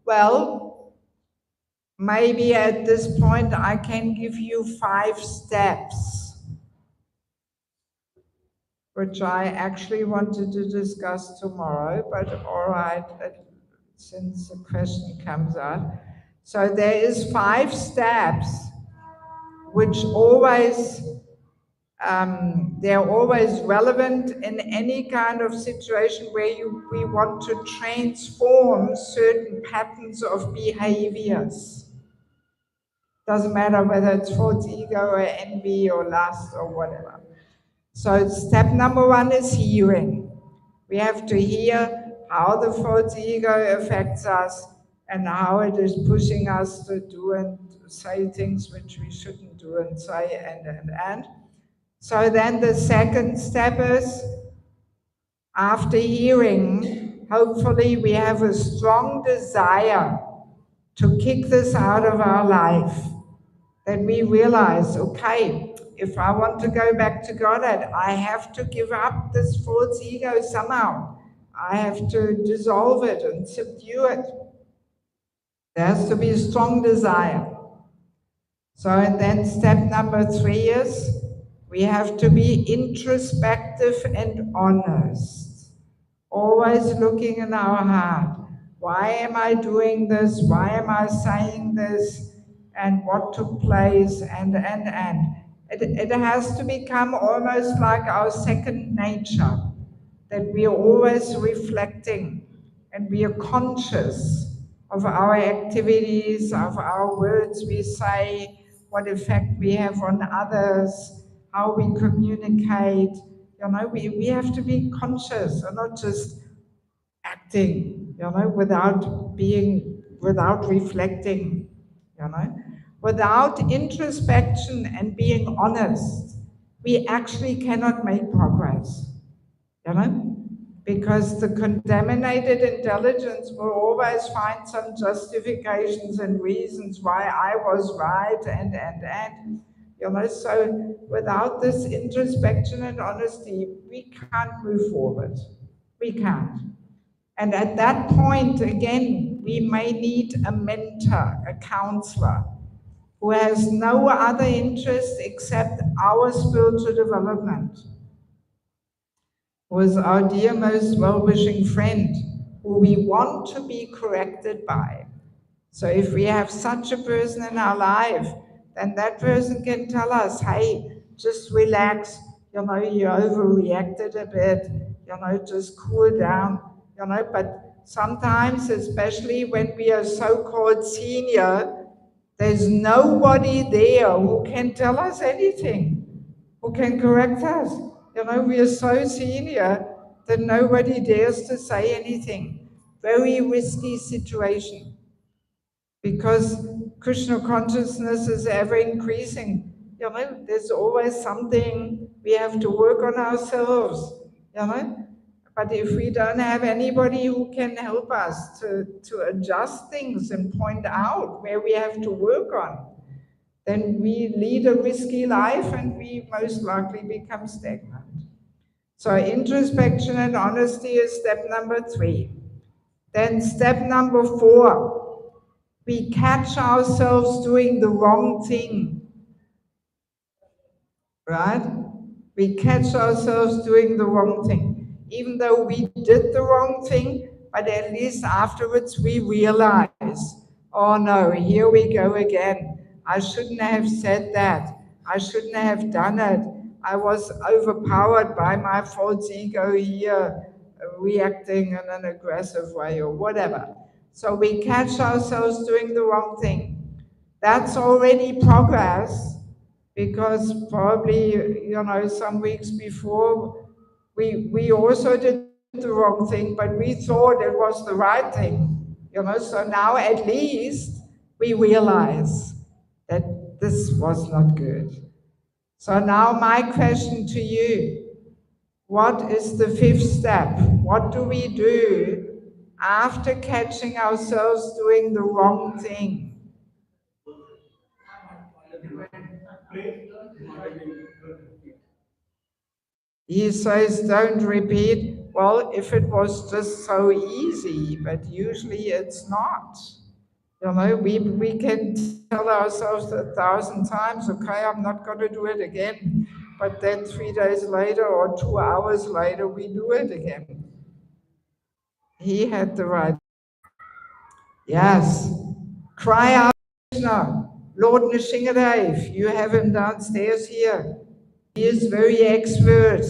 Speaker 1: Well, maybe at this point I can give you 5 steps, which I actually wanted to discuss tomorrow, but all right, since the question comes out. So there is 5 steps which always, they're always relevant in any kind of situation where we want to transform certain patterns of behaviors. Doesn't matter whether it's false ego or envy or lust or whatever. So step number 1 is hearing. We have to hear how the false ego affects us and how it is pushing us to do and say things which we shouldn't do and say and. So then the second step is, after hearing, hopefully we have a strong desire to kick this out of our life. That we realize, okay, if I want to go back to Godhead, I have to give up this false ego somehow. I have to dissolve it and subdue it. There has to be a strong desire. So, and then step number 3 is, we have to be introspective and honest. Always looking in our heart. Why am I doing this? Why am I saying this? And what took place? And. It has to become almost like our second nature, that we are always reflecting and we are conscious of our activities, of our words we say, what effect we have on others, how we communicate. We have to be conscious and not just acting, without reflecting, without introspection and being honest, we actually cannot make progress, because the contaminated intelligence will always find some justifications and reasons why I was right and. So without this introspection and honesty, we can't move forward. We can't. And at that point, again, we may need a mentor, a counselor, who has no other interest except our spiritual development, who is our dear, most well-wishing friend, who we want to be corrected by. So if we have such a person in our life, then that person can tell us, hey, just relax, you overreacted a bit, just cool down, but sometimes, especially when we are so-called senior, there's nobody there who can tell us anything, who can correct us. We are so senior that nobody dares to say anything. Very risky situation, because Krishna consciousness is ever increasing. There's always something we have to work on ourselves, But if we don't have anybody who can help us to adjust things and point out where we have to work on, then we lead a risky life and we most likely become stagnant. So introspection and honesty is step number 3. Then step number 4, we catch ourselves doing the wrong thing, right? We catch ourselves doing the wrong thing. Even though we did the wrong thing, but at least afterwards we realize, oh no, here we go again. I shouldn't have said that. I shouldn't have done it. I was overpowered by my false ego here, reacting in an aggressive way or whatever. So we catch ourselves doing the wrong thing. That's already progress, because probably, some weeks before, we also did the wrong thing, but we thought it was the right thing, So now at least we realize that this was not good. So now my question to you, what is the 5th step? What do we do after catching ourselves doing the wrong thing? He says, don't repeat. Well, if it was just so easy, but usually it's not. We can tell ourselves 1,000 times, okay, I'm not going to do it again. But then 3 days later or 2 hours later, we do it again. He had the right. Yes. Cry out, Krishna. Lord Nrsingadev, you have him downstairs here. He is very expert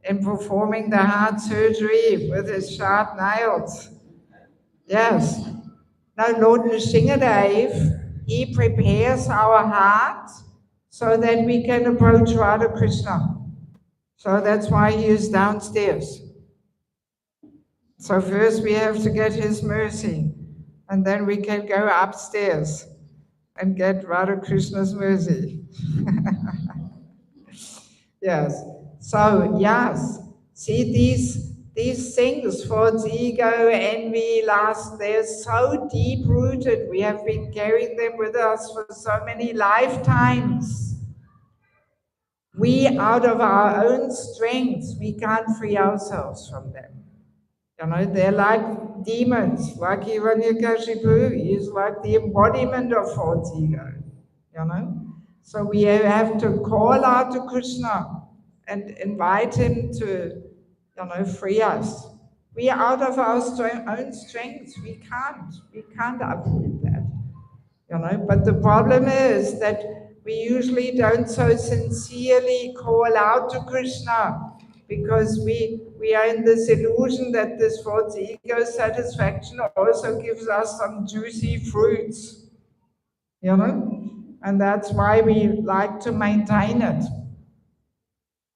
Speaker 1: in performing the heart surgery with his sharp nails. Yes. Now, Lord Nrsingadev, he prepares our heart so that we can approach Radha Krishna. So that's why he is downstairs. So first we have to get his mercy, and then we can go upstairs and get Radha Krishna's mercy. Yes. So, yes. See, these things, false ego, envy, lust, they're so deep-rooted. We have been carrying them with us for so many lifetimes. We, out of our own strength, we can't free ourselves from them. They're like demons, like Hiranyakashipu. He's like the embodiment of false ego, So we have to call out to Krishna and invite him to, free us. We are out of our own strength. We can't uproot that, But the problem is that we usually don't so sincerely call out to Krishna because we are in this illusion that this false ego satisfaction also gives us some juicy fruits, you know? And that's why we like to maintain it.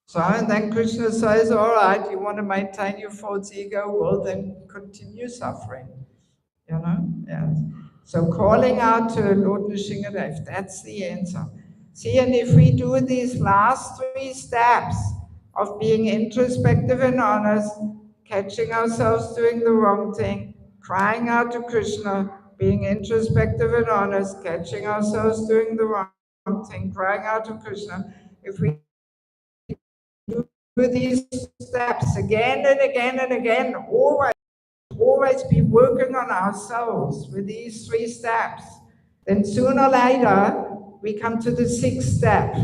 Speaker 1: So, and then Krishna says, all right, you want to maintain your false ego, well, then continue suffering, you know? Yes. So calling out to Lord Nrsingadev, that's the answer. See, and if we do these last 3 steps of being introspective and honest, catching ourselves doing the wrong thing, crying out to Krishna, being introspective and honest, catching ourselves doing the wrong thing, crying out to Krishna, if we do these steps again and again and again, always be working on ourselves with these 3 steps, then sooner or later we come to the 6th step.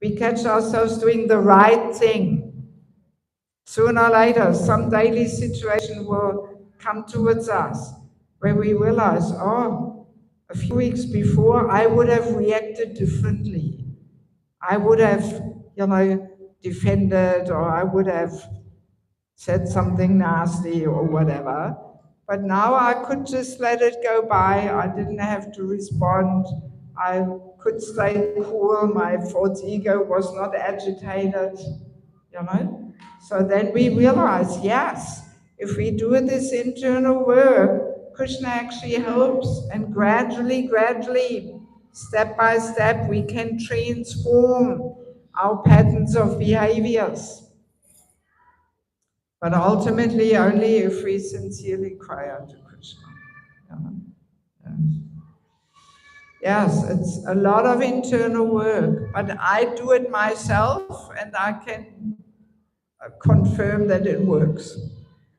Speaker 1: We catch ourselves doing the right thing. Sooner or later, some daily situation will come towards us where we realize, oh, a few weeks before I would have reacted differently. I would have, you know, defended, or I would have said something nasty or whatever. But now I could just let it go by. I didn't have to respond. I could stay cool. My false ego was not agitated, you know. So then we realize, yes, if we do this internal work, Krishna actually helps, and gradually, step by step, we can transform our patterns of behaviors. But ultimately, only if we sincerely cry out to Krishna. Yes, it's a lot of internal work, but I do it myself, and I can confirm that it works.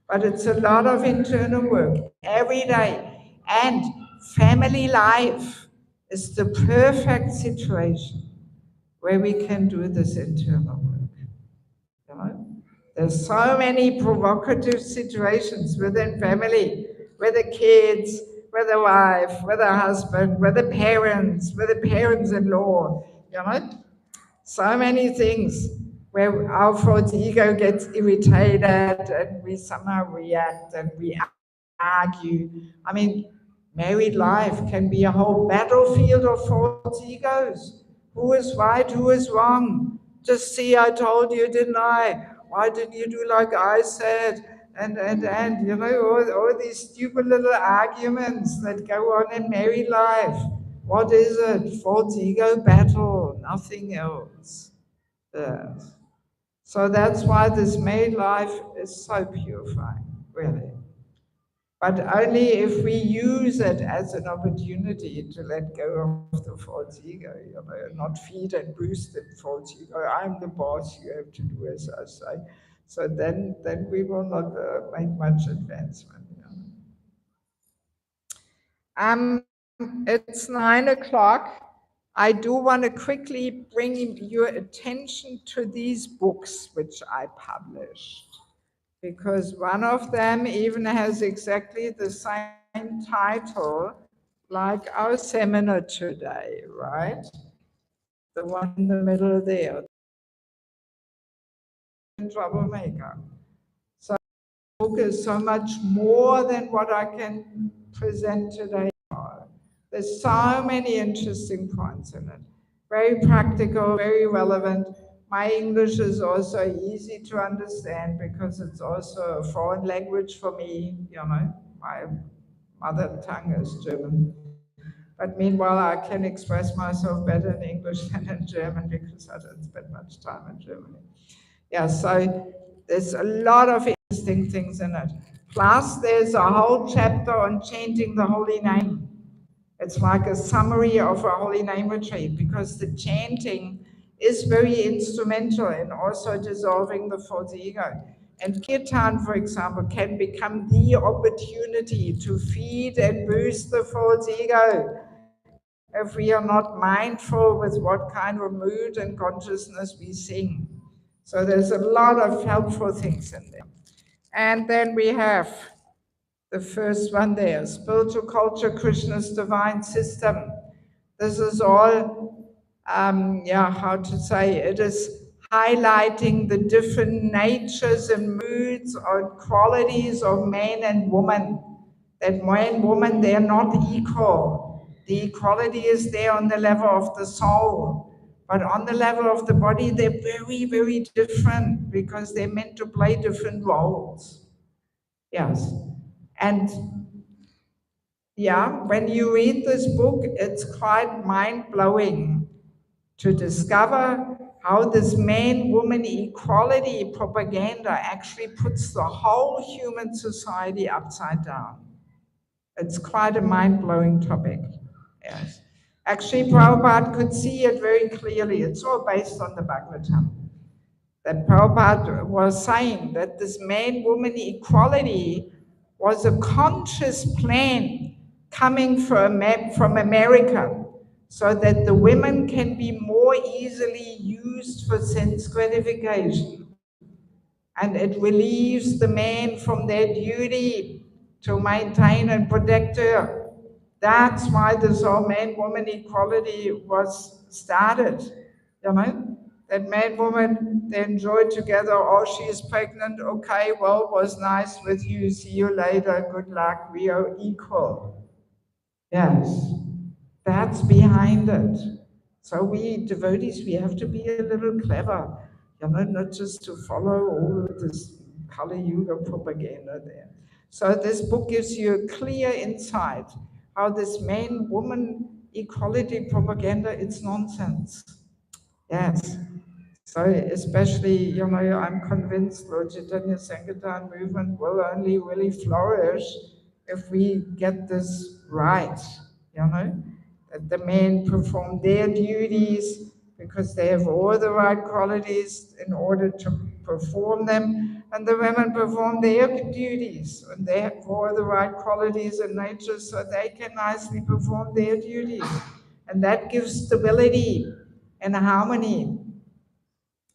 Speaker 1: But it's a lot of internal work every day. And family life is the perfect situation where we can do this internal work. You know? There's so many provocative situations within family, with the kids, with the wife, with the husband, with the parents-in-law, you know? So many things where our false ego gets irritated and we somehow react and we argue. I mean, married life can be a whole battlefield of false egos. Who is right, who is wrong? Just see, I told you, didn't I? Why didn't you do like I said? And you know, all these stupid little arguments that go on in married life. What is it? False ego battle, nothing else. Yes. So that's why this married life is so purifying, really. But only if we use it as an opportunity to let go of the false ego, you know, not feed and boost the false ego. I'm the boss, you have to do as I say. So then we will not make much advancement. You know. It's 9 o'clock. I do want to quickly bring your attention to these books which I published, because one of them even has exactly the same title like our seminar today, right? The one in the middle there, Troublemaker. So the book is so much more than what I can present today. There's so many interesting points in it. Very practical, very relevant. My English is also easy to understand because it's also a foreign language for me, you know. My mother tongue is German. But meanwhile, I can express myself better in English than in German because I don't spend much time in Germany. Yeah, so there's a lot of interesting things in it. Plus, there's a whole chapter on chanting the holy name. It's like a summary of a holy name retreat because the chanting is very instrumental in also dissolving the false ego. And kirtan, for example, can become the opportunity to feed and boost the false ego if we are not mindful with what kind of mood and consciousness we sing. So there's a lot of helpful things in there. And then we have the first one there, spiritual culture, Krishna's divine system. This is all how to say, it is highlighting the different natures and moods or qualities of man and woman. That man and woman, they are not equal. The equality is there on the level of the soul. But on the level of the body, they're very, very different because they're meant to play different roles. Yes. And yeah, when you read this book, it's quite mind-blowing to discover how this man-woman equality propaganda actually puts the whole human society upside down. It's quite a mind-blowing topic, yes. Actually, Prabhupada could see it very clearly. It's all based on the Bhagavatam. That Prabhupada was saying that this man-woman equality was a conscious plan coming from America, so that the women can be more easily used for sense gratification. And it relieves the men from their duty to maintain and protect her. That's why this whole man-woman equality was started, you know? That man-woman, they enjoy together, oh, she is pregnant, okay, well, it was nice with you, see you later, good luck, we are equal. Yes, that's behind it. So we devotees, we have to be a little clever, you know, not just to follow all of this Kali Yuga propaganda there. So this book gives you a clear insight how this man-woman equality propaganda, it's nonsense. Yes. So especially, you know, I'm convinced Lord Chaitanya Sankirtan movement will only really flourish if we get this right, you know, that the men perform their duties because they have all the right qualities in order to perform them, and the women perform their duties and they have all the right qualities and nature so they can nicely perform their duties. And that gives stability and harmony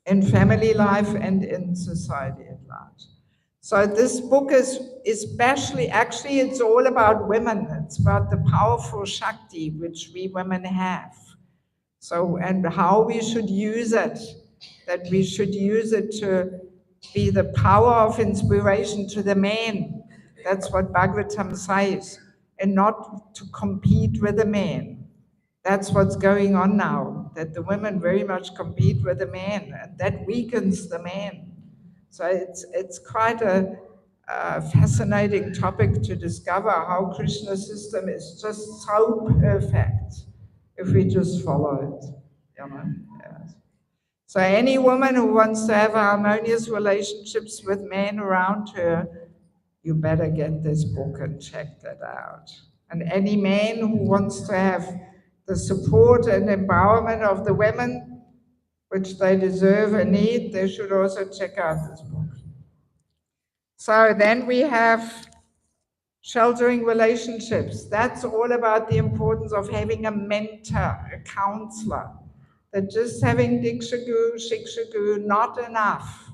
Speaker 1: in family life and in society at large. So this book is especially, actually it's all about women. It's about the powerful Shakti which we women have. So, and how we should use it, that we should use it to be the power of inspiration to the men. That's what Bhagavatam says, and not to compete with the men. That's what's going on now, that the women very much compete with the men, and that weakens the men. So it's quite a fascinating topic to discover how Krishna's system is just so perfect if we just follow it. You know? Yes. So any woman who wants to have harmonious relationships with men around her, you better get this book and check that out. And any man who wants to have the support and empowerment of the women, which they deserve and need, they should also check out this book. So then we have sheltering relationships. That's all about the importance of having a mentor, a counselor. That just having Diksha Guru, Shiksha Guru, not enough.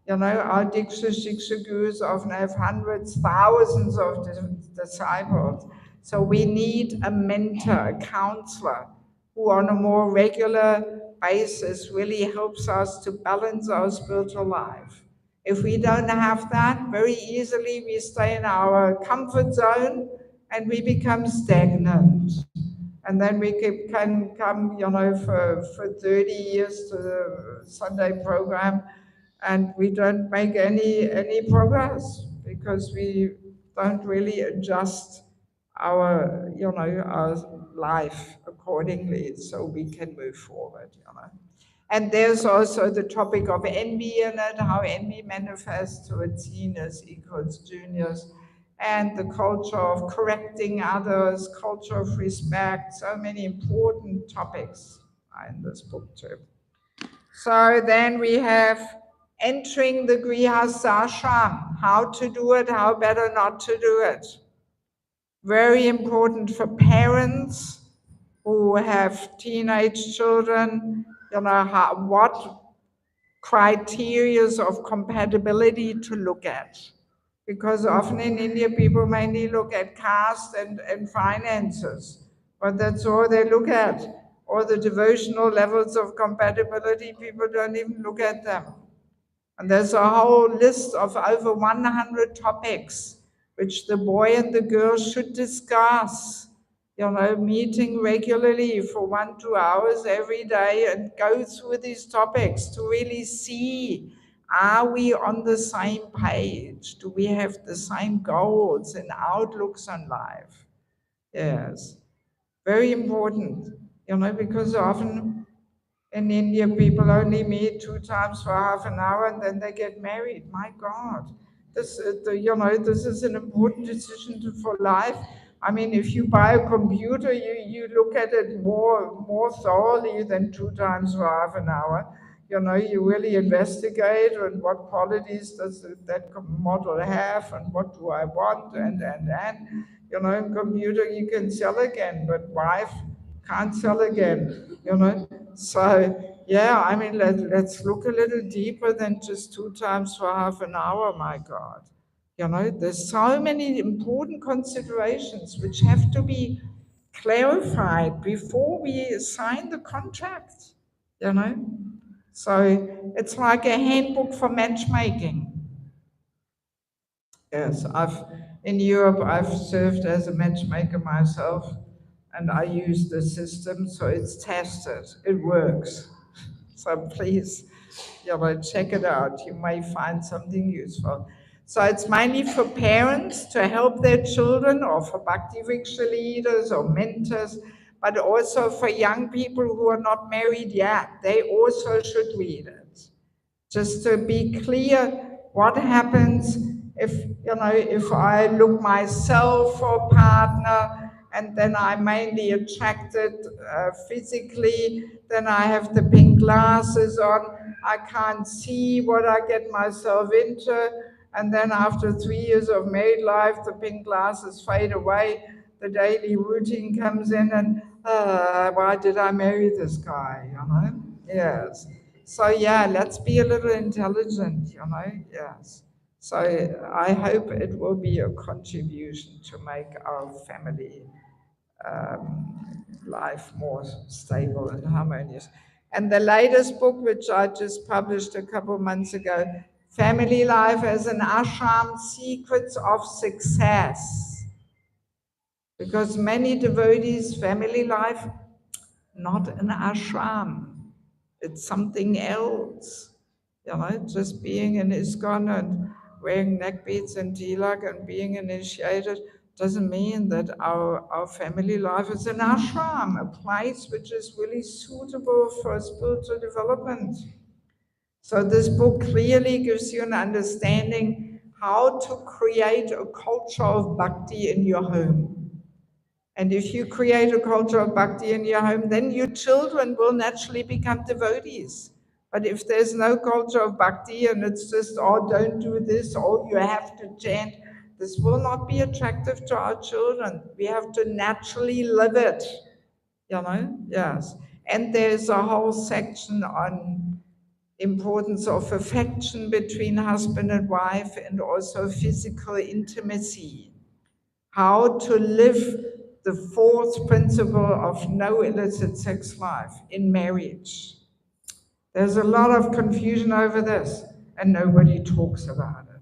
Speaker 1: You know, our Diksha, Shiksha Gurus often have hundreds, thousands of disciples. So we need a mentor, a counselor, who on a more regular basis really helps us to balance our spiritual life. If we don't have that, very easily we stay in our comfort zone and we become stagnant. And then we can come, you know, for 30 years to the Sunday program and we don't make any progress because we don't really adjust our, you know, our life accordingly so we can move forward, you know. And there's also the topic of envy in it, how envy manifests towards seniors equals juniors, and the culture of correcting others, culture of respect, so many important topics are in this book too. So then we have entering the Grihastha, how to do it, how better not to do it. Very important for parents who have teenage children, you know, what criteria of compatibility to look at. Because often in India, people mainly look at caste and finances, but that's all they look at. or the devotional levels of compatibility, people don't even look at them. And there's a whole list of over 100 topics which the boy and the girl should discuss, meeting regularly for 1-2 hours every day and go through these topics to really see, are we on the same page? Do we have the same goals and outlooks on life? Yes, very important, because often in India, people only meet 2 times for half an hour and then they get married. My God, this is an important decision for life. I mean, if you buy a computer, you look at it more thoroughly than 2 times for half an hour. You really investigate and what qualities does that model have and what do I want and. In computer you can sell again, but wife can't sell again. So, yeah, I mean, let's look a little deeper than just 2 times for half an hour, my God. There's so many important considerations which have to be clarified before we sign the contract, So it's like a handbook for matchmaking. Yes, in Europe, I've served as a matchmaker myself, and I use the system, so it's tested. It works. So please, check it out. You may find something useful. So it's mainly for parents to help their children, or for Bhakti Vriksha leaders or mentors, but also for young people who are not married yet. They also should read it. Just to be clear, what happens if I look myself for a partner and then I'm mainly attracted physically, then I have the pink glasses on, I can't see what I get myself into, and then after 3 years of married life, the pink glasses fade away, the daily routine comes in, and why did I marry this guy, Yes. So yeah, let's be a little intelligent, yes. So I hope it will be a contribution to make our family life more stable and harmonious. And the latest book, which I just published a couple months ago, Family Life as an Ashram, Secrets of Success. Because many devotees, family life, not an ashram. It's something else. Just being in Iskcon and wearing neck beads and tilak and being initiated doesn't mean that our family life is an ashram, a place which is really suitable for spiritual development. So this book clearly gives you an understanding how to create a culture of bhakti in your home. And if you create a culture of bhakti in your home, then your children will naturally become devotees. But if there's no culture of bhakti and it's just, oh, don't do this, oh, you have to chant, this will not be attractive to our children. We have to naturally live it, yes. And there's a whole section on importance of affection between husband and wife and also physical intimacy. How to live the fourth principle of no illicit sex life in marriage. There's a lot of confusion over this, and nobody talks about it,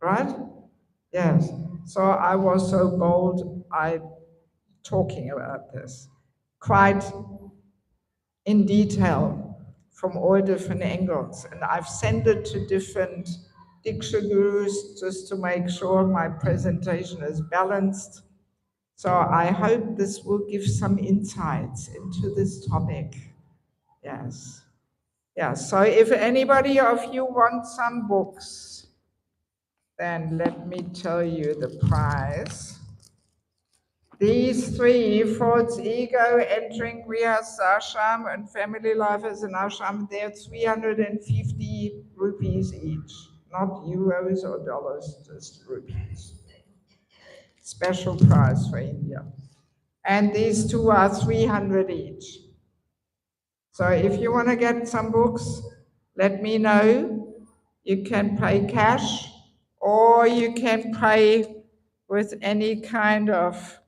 Speaker 1: right? Yes. So I was so bold, I talking about this quite in detail from all different angles, and I've sent it to different Diksha gurus just to make sure my presentation is balanced. So I hope this will give some insights into this topic. Yes. Yeah, so if anybody of you wants some books, then let me tell you the price. These 3, False Ego, Entering Grihas Ashram, and Family Life as an Ashram, they're 350 rupees each. Not euros or dollars, just rupees. Special price for India. And these 2 are 300 each. So if you want to get some books, let me know. You can pay cash or you can pay with any kind of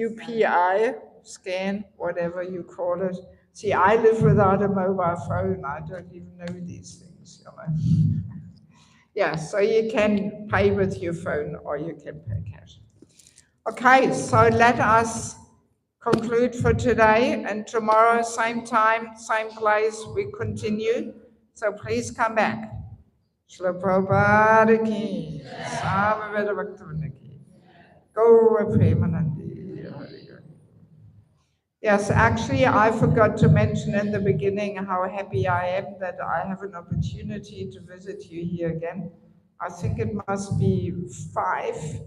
Speaker 1: UPI scan, whatever you call it. See, I live without a mobile phone. I don't even know these things, you know. Yeah, so you can pay with your phone or you can pay cash. Okay, so let us conclude for today, and tomorrow, same time, same place, we continue. So please come back. Shila Prabhupada ki, Samaveda Bhaktivinoda ki, Gaura Premanandi. Hari Hari. Yes, actually, I forgot to mention in the beginning how happy I am that I have an opportunity to visit you here again. I think it must be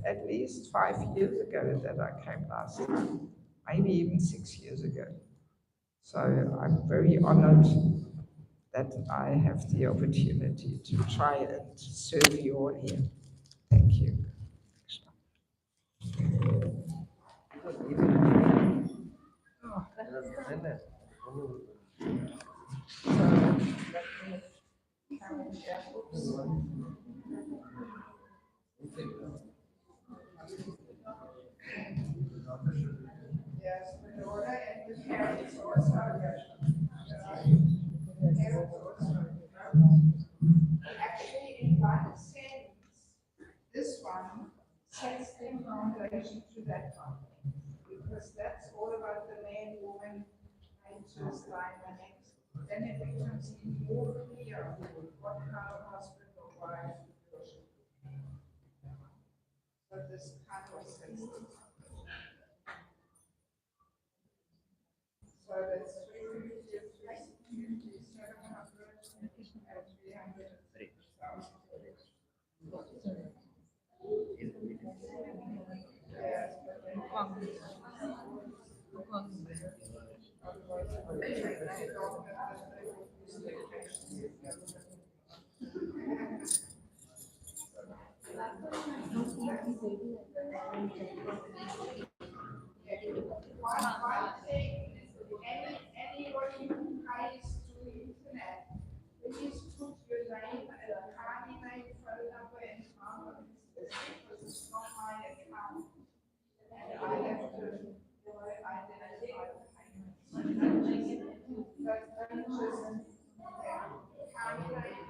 Speaker 1: at least 5 years ago that I came last time, maybe even 6 years ago. So I'm very honored that I have the opportunity to try and serve you all here. Thank you. Yes, my daughter and the parents also. Actually, in one sense, this one sets the foundation to that one. Because that's all about the man, woman, anxious dynamics. Then it becomes even more clear what kind of husband or wife you should be. So this kind of sets the foundation. So that's 350, 360, 700, and 300,000. Yes, but then one thing, anybody who pays to the internet, please put your name and a candidate phone number and time, because it's not my account. And I have to identify the payments. But don't just candidate.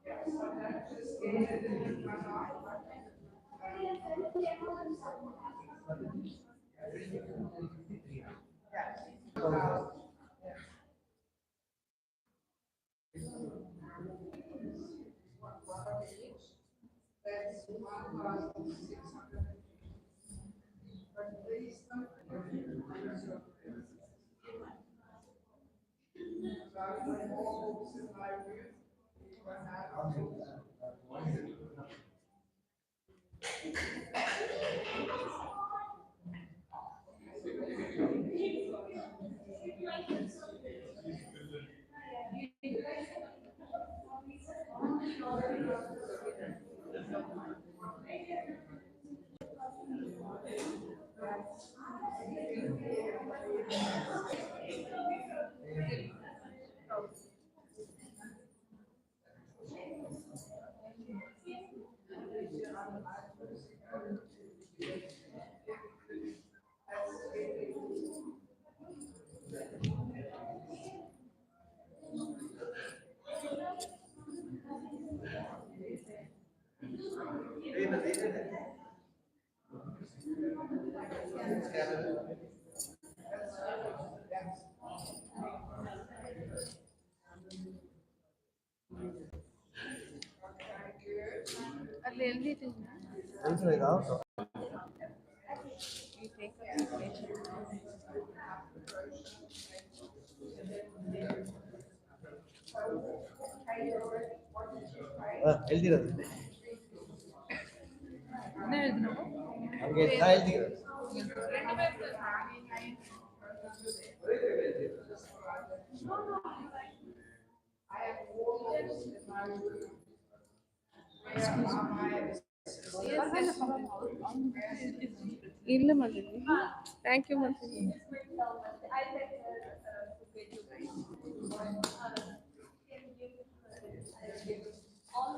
Speaker 1: Yeah, so don't just get it in my life. That's 1,600. But please don't forget to use your all books in my room.
Speaker 5: ಇಲ್ಲ ಮಲ್ಲಿ thank you ಮಲ್ಲಿ
Speaker 2: all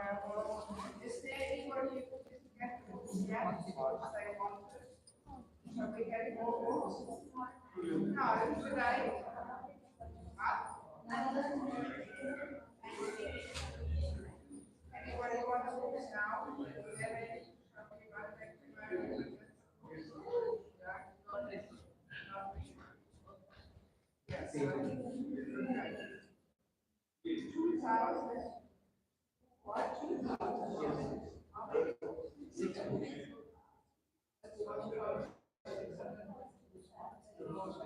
Speaker 1: Is there anybody who didn't get the book yet because they wanted? Shall we get more books? No, today. Anybody want the books now? Devi, shall we run back to Yes. Okay. 2000.